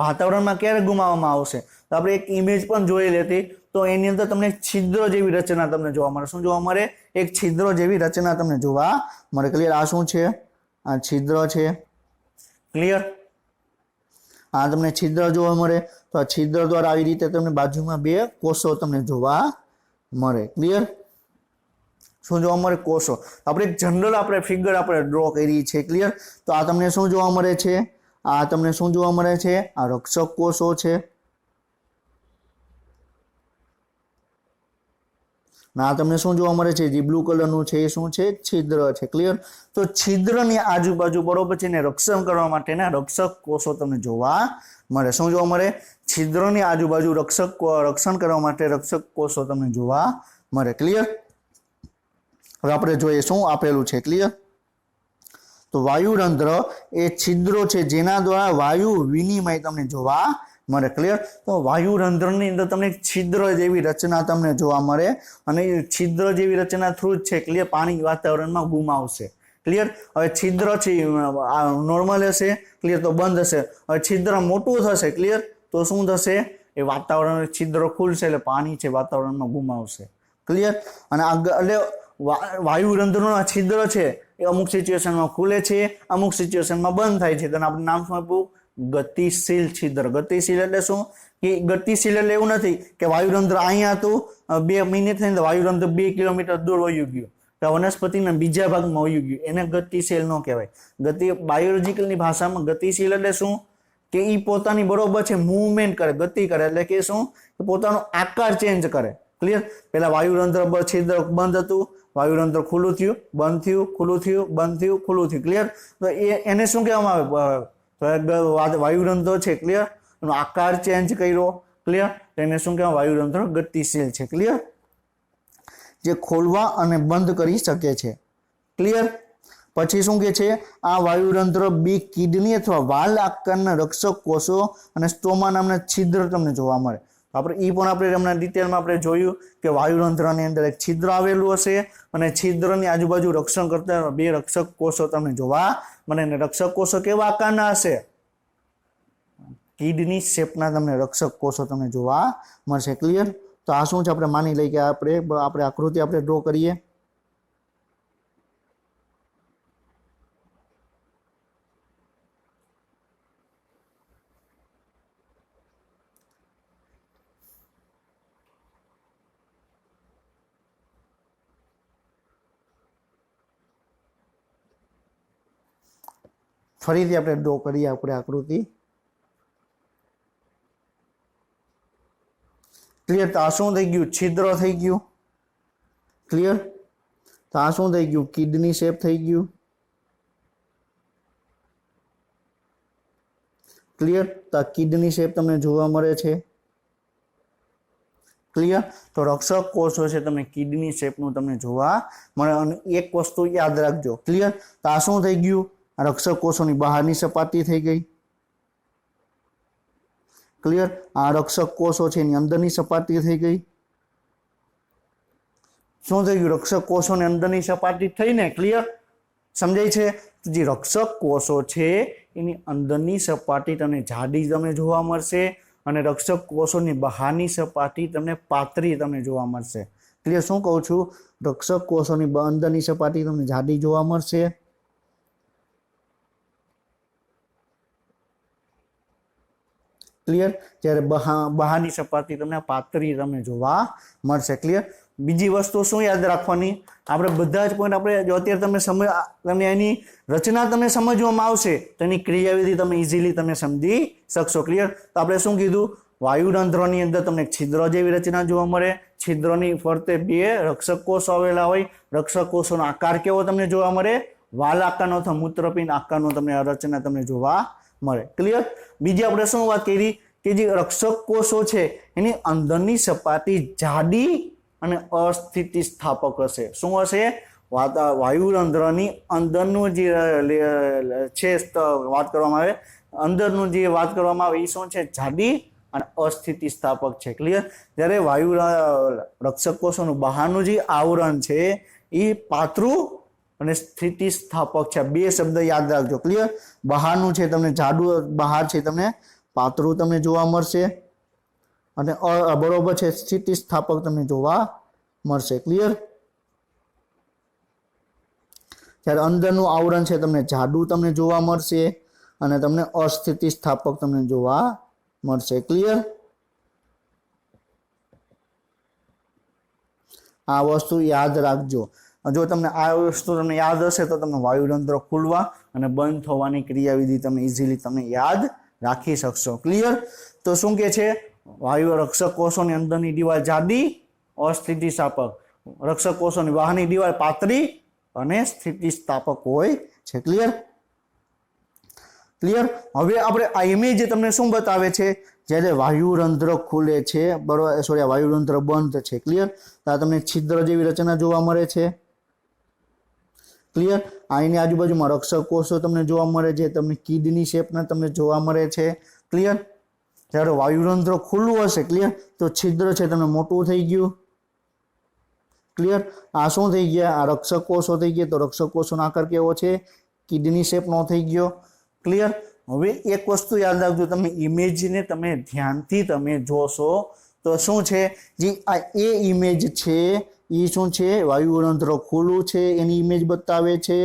વાતાવરણમાં ક્યારે ગુમાવવામાં આવશે? તો આપણે એક ઇમેજ પણ જોઈ લેતી. તો એની અંદર તમને છિદ્ર જેવી રચના તમને જોવા મળે. શું જોવા મળે? એક છિદ્ર જેવી રચના તમને જોવા મળે. ક્લિયર? આ શું છે? આ છિદ્ર છે. ક્લિયર? આ તમને છિદ્ર જોવા મળે. તો આ છિદ્ર દ્વારા આવી રીતે તમને બાજુમાં 2 કોષો તમને જોવા મળે. ક્લિયર? શું જોવા મળે? કોષો. આપણે એક જનરલ આપણે ફિગર આપણે ડ્રો કરી છે. ક્લિયર? તો આ તમને શું જોવા મળે છે? આ તમને શું જોવા મળે છે? આ રક્ષક કોષો છે. આ તમને શું જોવા મળે છે? જે બ્લુ કલરનું છે એ શું છે? છિદ્ર છે. ક્લિયર? તો છિદ્રની આજુબાજુ બરોબર છે ને રક્ષણ કરવા માટેના રક્ષક કોષો તમને જોવા મળે. શું જોવા મળે? છિદ્રની આજુબાજુ રક્ષણ કરવા માટે રક્ષક કોષો તમને જોવા મળે. ક્લિયર? હવે આપણે જોઈએ શું આપેલું છે. ક્લિયર? તો વાયુરંધ્ર એ છિદ્રો છે જેના દ્વારા વાયુ વિનિમય તમને જોવા મળે. ક્લિયર? તો વાયુરંધ્રની અંદર તમને છિદ્ર જેવી રચના તમને જોવા મળે અને છિદ્ર જેવી રચના થ્રુ જ છે ક્લિયર પાણી વાતાવરણમાં ગુમાવશે. ક્લિયર? હવે છિદ્ર છે નોર્મલ હશે. ક્લિયર? તો બંધ હશે. હવે છિદ્ર મોટું થશે. ક્લિયર? તો શું થશે? એ વાતાવરણ છિદ્ર ખુલશે એટલે પાણી છે વાતાવરણમાં ગુમાવશે. ક્લિયર? અને એટલે વાયુરંધ્રનું છિદ્ર છે એ અમુક સિચ્યુએશનમાં ખુલે છે, અમુક સિચ્યુએશનમાં બંધ થાય છે. તેને આપણે નામ શું આપ્યું? ગતિશીલ છિદ્ર. ગતિશીલ એટલે શું? કે ગતિશીલ એટલે એવું નથી કે વાયુરંધ્ર અહીંયા હતું 2 મિનિટ થઈને વાયુરંધ્ર 2 કિલોમીટર દૂર વયું ગયું તો વનસ્પતિના બીજા ભાગમાં વયું ગયું, એને ગતિશીલ ન કહેવાય. બાયોલોજીકલની ભાષામાં ગતિશીલ એટલે શું? કે એ પોતાની બરોબર છે મૂવમેન્ટ કરે, ગતિ કરે. એટલે કે શું? કે પોતાનો આકાર ચેન્જ કરે. ક્લિયર? પેલા વાયુરંધ્ર છિદ્ર બંધ હતું, વાયુરંધ્ર ખુલ્લું થયું, બંધ થયું, ખુલ્લું થયું, બંધ થયું, ખુલ્લું થયું. ક્લિયર? તો એને શું કહેવામાં આવે? વાયુરંધ્ર છે. ક્લિયર? એનો આકાર ચેન્જ કર્યો. ક્લિયર? એને શું કહેવાય? વાયુરંધ્ર ગતિશીલ છે. ક્લિયર? જે ખોલવા અને બંધ કરી શકે છે. ક્લિયર? પછી શું કે છે? આ વાયુરંધ્ર બી કિડની અથવા વાલ આકારના રક્ષક કોષો અને સ્ટોમા નામના છિદ્ર તમને જોવા મળે. આપણે એ પણ આપણે હમણાં ડિટેલમાં આપણે જોયું કે વાયુરંધ્રની અંદર એક છિદ્ર આવેલું હશે અને છિદ્રની આજુબાજુ રક્ષણ કરતા 2 રક્ષક કોષો તમને જોવા મળે. અને રક્ષક કોષો કેવા આકારના હશે? કિડની શેપના તમને રક્ષક કોષો તમને જોવા મળશે. ક્લિયર? તો આ શું છે? આપણે માની લઈએ કે આપણે આકૃતિ આપણે ડ્રો કરીએ. ફરીથી આપણે ડ્રો કરીએ આપણે આકૃતિ. ક્લિયર? તો આ શું થઈ ગયું? છિદ્ર થઈ ગયું. ક્લિયર? તો આ શું થઈ ગયું? કિડની શેપ થઈ ગયું. ક્લિયર? તો આ કિડની શેપ તમને જોવા મળે છે. ક્લિયર? તો રક્ષક કોષો છે તમને કિડની શેપનું તમને જોવા મળે. અને એક વસ્તુ યાદ રાખજો. ક્લિયર? તો આ શું થઈ ગયું? રક્ષક કોષોની બહારની સપાટી થઈ ગઈ. ક્લિયર? આ રક્ષક કોષો છે એની અંદરની સપાટી થઈ ગઈ. શું થઈ ગયું? રક્ષક કોષોની અંદરની સપાટી થઈ ને. ક્લિયર? સમજાય છે? જે રક્ષક કોષો છે એની અંદરની સપાટી તમને જાડી તમને જોવા મળશે અને રક્ષક કોષોની બહારની સપાટી તમને પાતળી તમને જોવા મળશે. ક્લિયર? શું કહું છું? રક્ષક કોષોની અંદરની સપાટી તમને જાડી જોવા મળશે ક્લિયર? જ્યારે બહારની સપાટી તમને પાતળી તમને જોવા મળશે. ક્લિયર? બીજી વસ્તુ શું યાદ રાખવાની? આપણે બધા જ પોઈન્ટ આપણે જો અત્યારે તમને એની રચના તમને સમજવામાં આવશે તો એની ક્રિયાવિધિ તમે ઇઝીલી તમે સમજી શકશો. ક્લિયર? તો આપણે શું કીધું? વાયુરંધ્રની અંદર તમને છિદ્ર જેવી રચના જોવા મળે. છિદ્રની ફરતે 2 રક્ષક કોષો આવેલા હોય. રક્ષક કોષોનો આકાર કેવો તમને જોવા મળે? વાલ આકારનો અથવા મૂત્રપિંડ આકારનો તમને રચના તમને જોવા મળે. ક્લિયર? બીજી આપણે શું વાત કરી કે જે રક્ષક કોષો છે એની અંદરની સપાટી જાડી અને અસ્થિતિસ્થાપક હશે. શું હશે? વાયુરંધ્રની અંદરનું જે છે વાત કરવામાં આવે, અંદરનું જે વાત કરવામાં આવે એ શું છે? જાડી અને અસ્થિતિસ્થાપક છે. ક્લિયર? જ્યારે રક્ષક કોષોનું બહારનું જે આવરણ છે એ પાતળું અને સ્થિતિસ્થાપક છે. 2 શબ્દ યાદ રાખજો. ક્લિયર? બહારનું છે તમને જાડું, બહાર છે તમને પાતળું તમને જોવા મળશે અને બરોબર છે સ્થિતિસ્થાપક તમને જોવા મળશે. ક્લિયર? જ્યારે અંદરનું આવરણ છે તમને જાડું તમને જોવા મળશે અને તમને અસ્થિતિસ્થાપક તમને જોવા મળશે. ક્લિયર? આ વસ્તુ યાદ રાખજો. જો તમને આ વસ્તુ તમને યાદ હશે તો તમને વાયુરંધ્ર ખુલવા અને બંધ થવાની ક્રિયાવિધિ તમે ઇઝીલી તમે યાદ રાખી શકશો. ક્લિયર? તો શું કે છે, વાયુ રક્ષક કોષોની અંદરની દિવાલ જાડી, અસ્થિતિસ્થાપક. રક્ષક કોષોની બહારની દિવાલ પાતળી અને સ્થિતિસ્થાપક હોય છે. ક્લિયર? ક્લિયર? હવે આપણે આ ઇમેજ તમને શું બતાવે છે, જ્યારે વાયુરંધ્ર ખુલે છે, બરોબર, સોરી, વાયુરંધ્ર બંધ છે. ક્લિયર? તો આ તમને છિદ્ર જેવી રચના જોવા મળે છે. ક્લિયર? આની આજુબાજુમાં રક્ષક કોષો તમને જોવા મળે છે, તમને કિડની શેપના તમને જોવા મળે છે. ક્લિયર? જ્યારે વાયુરંધ્ર ખુલ્લું હશે, ક્લિયર, તો છિદ્ર છે તમને મોટું થઈ ગયું. ક્લિયર? આ શું થઈ ગયા, આ રક્ષક કોષો થઈ ગયા. તો રક્ષક કોષોનો આકાર કેવો છે, કિડની શેપનો થઈ ગયો. ક્લિયર? હવે એક વસ્તુ યાદ રાખજો, તમે ઇમેજને તમે ધ્યાનથી તમે જોશો તો શું છે, જે આ એ ઇમેજ છે એ શું છે, વાયુરંધ્ર ખુલ્લું છે એની ઇમેજ બતાવે છે.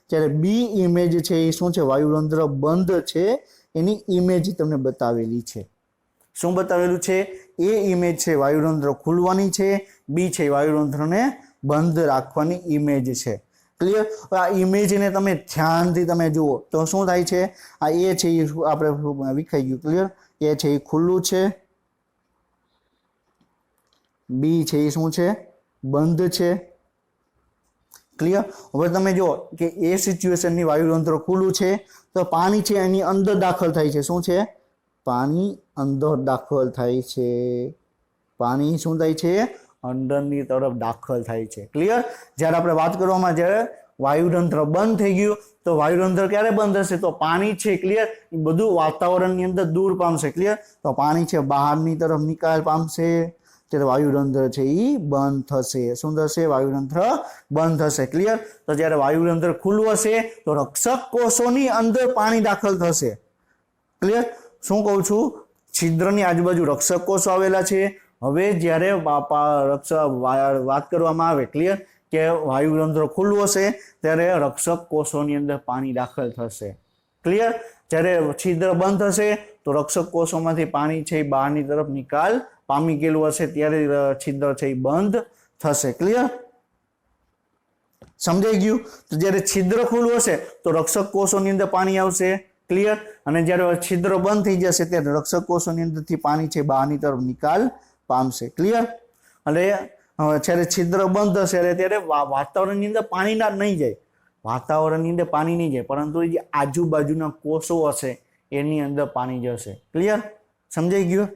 જ્યારે બી ઇમેજ છે એ શું છે, વાયુરંધ્ર બંધ છે એની ઇમેજ તમને બતાવેલી છે. શું બતાવેલું છે, એ ઇમેજ છે વાયુરંધ્ર ખુલવાની છે, બી છે વાયુરંધ્રને બંધ રાખવાની ઇમેજ છે. ક્લિયર? આ ઇમેજને તમે ધ્યાનથી તમે જુઓ તો શું થાય છે, આ એ છે એ આપણે વિખાઈ ગયું. ક્લિયર? એ છે એ ખુલ્લું છે, બી છે એ શું છે, બંધ છે. ક્લિયર? હવે તમે જો કે એ સિચ્યુએશનની વાયુરંધ્ર ખુલ્લું છે તો પાણી છે એની અંદર દાખલ થાય છે. શું છે, પાણી અંદર દાખલ થાય છે. પાણી શું થાય છે, અંદરની તરફ દાખલ થાય છે. ક્લિયર? જ્યારે આપણે વાત કરવામાં, જ્યારે વાયુરંધ્ર બંધ થઈ ગયું તો વાયુરંધ્ર ક્યારે બંધ હશે, તો પાણી છે, ક્લિયર, એ બધું વાતાવરણની અંદર દૂર પામશે. ક્લિયર? તો પાણી છે બહારની તરફ નિકાલ પામશે, ત્યારે વાયુરંધ્ર છે એ બંધ થશે. શું થશે, વાયુરંધ્ર બંધ થશે. ક્લિયર? તો જ્યારે વાયુરંધ્ર ખુલ્લું હશે તો રક્ષક કોષોની અંદર પાણી દાખલ થશે. ક્લિયર? શું કહું છું, છિદ્રની આજુબાજુ રક્ષક કોષો આવેલા છે. હવે જ્યારે વાત કરવામાં આવે, ક્લિયર, કે વાયુરંધ્ર ખુલ્લું હશે ત્યારે રક્ષક કોષોની અંદર પાણી દાખલ થશે. ક્લિયર? જ્યારે છિદ્ર બંધ થશે તો રક્ષક કોષોમાંથી પાણી છે એ બહારની તરફ નિકાલ પામી ગયેલું હશે, ત્યારે છિદ્ર છે એ બંધ થશે. ક્લિયર? સમજાઈ ગયું? તો જ્યારે છિદ્ર ખુલ્લું હશે તો રક્ષક કોષોની અંદર પાણી આવશે. ક્લિયર? અને જ્યારે છિદ્ર બંધ થઈ જશે ત્યારે રક્ષક કોષોની અંદરથી પાણી છે બહારની તરફ નિકાલ પામશે. ક્લિયર? અને જ્યારે છિદ્ર બંધ હશે ત્યારે વાતાવરણની અંદર પાણી નહીં જાય, વાતાવરણની અંદર પાણી નહીં જાય, પરંતુ જે આજુબાજુના કોષો હશે એની અંદર પાણી જશે. ક્લિયર? સમજાઈ ગયું?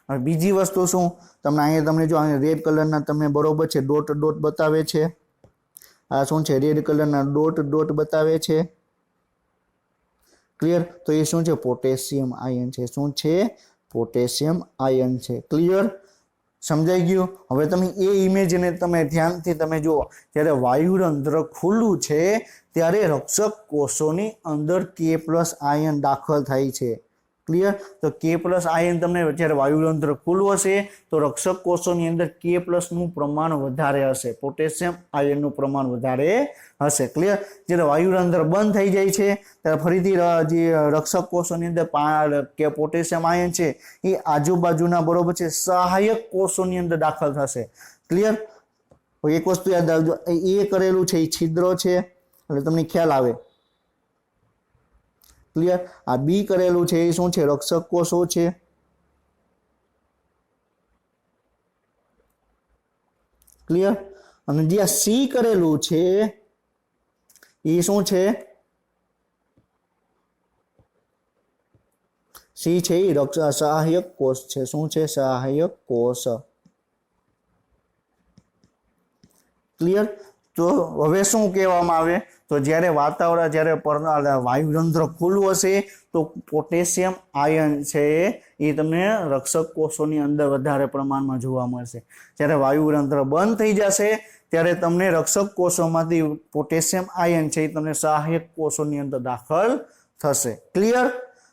હવે બીજી વસ્તુ શું, તમને અહીંયા તમને જો રેડ કલરના તમને બરોબર છે ડોટ ડોટ બતાવે છે. આ શું છે, રેડ કલરના ડોટ ડોટ બતાવે છે. ક્લિયર? તો એ શું છે, પોટેશિયમ આયન છે. શું છે, પોટેશિયમ આયન છે. ક્લિયર? સમજાઈ ગયું? હવે તમે એ ઇમેજને તમે ધ્યાનથી તમે જુઓ, જ્યારે વાયુરંધ્ર ખુલ્લું છે ત્યારે રક્ષક કોષોની અંદર K+ આયન દાખલ થાય છે. ક્લિયર? તો K+ આયન તમને જ્યારે વાયુરંધ્ર ખુલ્લું હશે તો રક્ષક કોષોની અંદર K+ નું પ્રમાણ વધારે હશે, પોટેશિયમ આયનનું પ્રમાણ વધારે હશે. ક્લિયર? જ્યારે વાયુરંધ્ર બંધ થઈ જાય છે ત્યારે ફરીથી જે રક્ષક કોષોની અંદર કે પોટેશિયમ આયન છે એ આજુબાજુના બરોબર છે સહાયક કોષોની અંદર દાખલ થશે. ક્લિયર? એક વસ્તુ યાદ રાખજો, એ કરેલું છે એ છિદ્ર છે એટલે તમને ખ્યાલ આવે. ક્લિયર? આ બી કરેલું છે એ શું છે, રક્ષક કોષો છે. ક્લિયર? અને જે આ સી કરેલું છે એ શું છે, સી છે એ સહાયક કોષ છે. શું છે, સહાયક કોષ. ક્લિયર? તો હવે શું કહેવામાં આવે, તો જ્યારે વાતાવરણ, જ્યારે વાયુરંધ્ર ખુલ્લું હશે તો પોટેશિયમ આયન છે એ તમને રક્ષક કોષોની અંદર વધારે પ્રમાણમાં જોવા મળશે. જ્યારે વાયુરંધ્ર બંધ થઈ જશે ત્યારે તમને રક્ષક કોષોમાંથી પોટેશિયમ આયન છે એ તમને સહાયક કોષોની અંદર દાખલ થશે. ક્લિયર?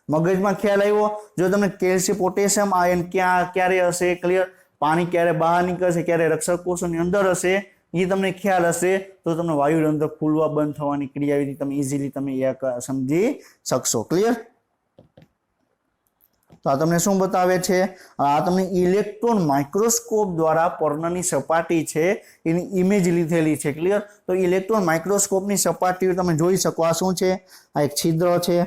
મગજમાં ખ્યાલ આવ્યો? જો તમને કેલ્શિયમ પોટેશિયમ આયન ક્યારે હશે, ક્લિયર, પાણી ક્યારે બહાર નીકળશે, ક્યારે રક્ષક કોષોની અંદર હશે, એ તમને ખ્યાલ હશે તો તમને વાયુરંધ્ર ખુલવા બંધ થવાની ક્રિયાવિધિ તમે ઇઝીલી તમે સમજી શકશો. ક્લિયર? તો આ તમને શું બતાવે છે? આ તમને ઇલેક્ટ્રોન માઇક્રોસ્કોપ દ્વારા પર્ણની સપાટી છે એની ઇમેજ લીધેલી છે. ક્લિયર? તો ઇલેક્ટ્રોન માઇક્રોસ્કોપની સપાટી તમે જોઈ શકો. આ શું છે? આ એક છિદ્ર છે.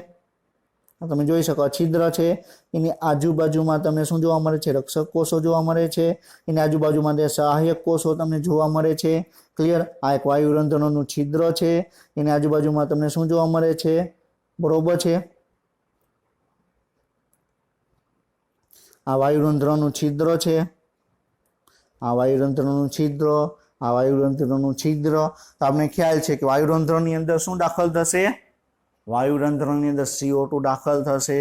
તમે જોઈ શકો છિદ્ર છે. એની આજુબાજુમાં તમને શું જોવા મળે છે? રક્ષક કોષો જોવા મળે છે. એની આજુબાજુમાં સહાયક કોષો તમને જોવા મળે છે. ક્લિયર? આ એક વાયુરંધ્રનું છિદ્ર છે. એની આજુબાજુમાં તમને શું જોવા મળે છે? બરોબર છે. આ વાયુરંધ્રનું છિદ્ર છે. આ વાયુરંધ્રનું છિદ્ર, આ વાયુરંધ્રનું છિદ્ર. તો આપણે ખ્યાલ છે કે વાયુરંધ્રની અંદર શું દાખલ થશે? વાયુરંધ્રની અંદર CO2 દાખલ થશે,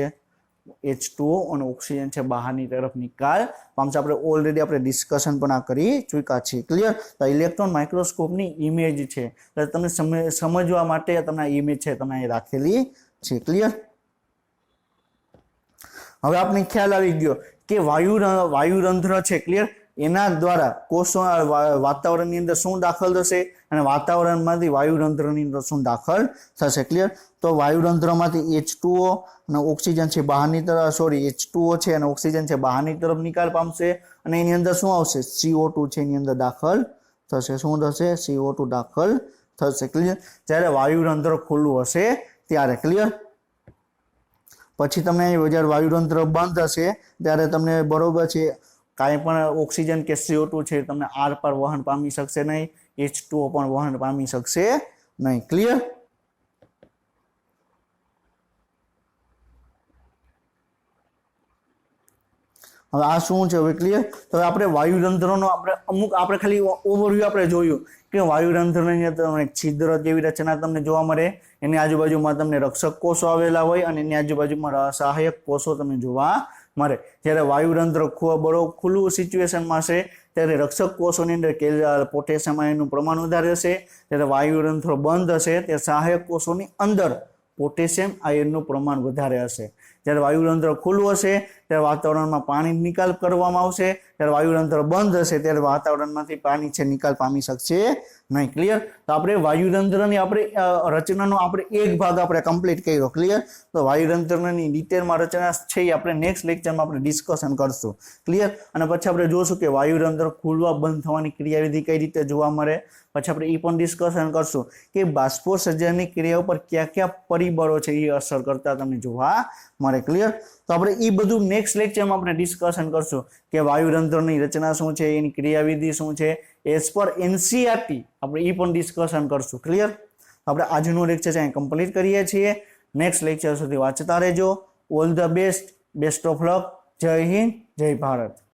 H2O અને ઓક્સિજન છે બહારની તરફ નિકાલ પામશે. આપણે ઓલરેડી આપણે ડિસ્કશન પણ આ કરી ચૂક્યા છીએ. ક્લિયર? તો ઇલેક્ટ્રોન માઇક્રોસ્કોપની ઇમેજ છે, એટલે તમને સમજવા માટે તમને આ ઇમેજ છે તમને અહીં રાખેલી છે. ક્લિયર? હવે આપણે ખ્યાલ આવી ગયો કે વાયુરંધ્ર છે. ક્લિયર? એના દ્વારા કોષો વાતાવરણની અંદર શું દાખલ થશે અને વાતાવરણમાંથી વાયુરંધ્રની અંદર શું દાખલ થશે. ક્લિયર? તો વાયુરંધ્રમાંથી H2O અને ઓક્સિજન છે બહારની તરફ H2O છે અને ઓક્સિજન છે બહારની તરફ નિકાલ પામશે અને એની અંદર શું આવશે? CO2 છે એની અંદર દાખલ થશે. શું થશે? CO2 દાખલ થશે. ક્લિયર? જ્યારે વાયુરંધ્ર ખુલ્લું હશે ત્યારે. ક્લિયર? પછી તમને જ્યારે વાયુરંધ્ર બંધ હશે ત્યારે તમને બરોબર છે કાંઈ પણ ઓક્સિજન કે CO2 છે તમને આર પર વહન પામી શકશે નહીં, H2O પણ વહન પામી શકશે નહીં. ક્લિયર? હવે આ શું છે? હવે ક્લિયર? તો આપણે વાયુરંધ્રનો આપણે ખાલી ઓવરવ્યુ આપણે જોયું કે વાયુરંધ્રની અંદર એક છિદ્ર જેવી રચના તમને જોવા મળે. એની આજુબાજુમાં તમને રક્ષક કોષો આવેલા હોય અને એની આજુબાજુમાં સહાયક કોષો તમને જોવા મળે. જ્યારે વાયુરંધ્ર ખુલ્લું સિચ્યુએશનમાં છે ત્યારે રક્ષક કોષોની અંદર પોટેશિયમ આયનનું પ્રમાણ વધારે હશે. જ્યારે વાયુરંધ્ર બંધ હશે ત્યારે સહાયક કોષોની અંદર પોટેશિયમ આયનનું પ્રમાણ વધારે હશે. જ્યારે વાયુરંધ્ર ખુલ્લું હશે ત્યારે વાતાવરણમાં પાણી નિકાલ કરવામાં આવશે. જ્યારે વાયુરંધ્ર બંધ હશે ત્યારે વાતાવરણમાંથી પાણી છે નિકાલ પામી શકશે નહીં. ક્લિયર? તો આપણે વાયુરંધ્રની રચનાનો આપણે એક ભાગ આપણે કમ્પ્લીટ કર્યો. ક્લિયર? તો વાયુરંધ્રની ડિટેલમાં રચના છે એ આપણે નેક્સ્ટ લેક્ચરમાં આપણે ડિસ્કશન કરશું. ક્લિયર? અને પછી આપણે જોશું કે વાયુરંધ્ર ખુલવા બંધ થવાની ક્રિયાવિધિ કઈ રીતે જોવા મળે. પછી આપણે એ પણ ડિસ્કશન કરશું કે બાષ્પોત્સર્જનની ક્રિયા ઉપર કયા કયા પરિબળો છે એ અસર કરતા તમને જોવા મળે. ક્લિયર? તો આપણે એ બધું નેક્સ્ટ લેક્ચરમાં આપણે ડિસ્કશન કરશું કે વાયુરંધ્રની રચના શું છે, એની ક્રિયાવિધિ શું છે, એઝ પર NCERT આપણે એ પણ ડિસ્કશન કરશું. ક્લિયર? આપણે આજનું લેક્ચર છે કમ્પ્લીટ કરીએ છીએ. નેક્સ્ટ લેક્ચર સુધી વાંચતા રહેજો. All the best. Best of luck. જય હિન્દ, જય ભારત.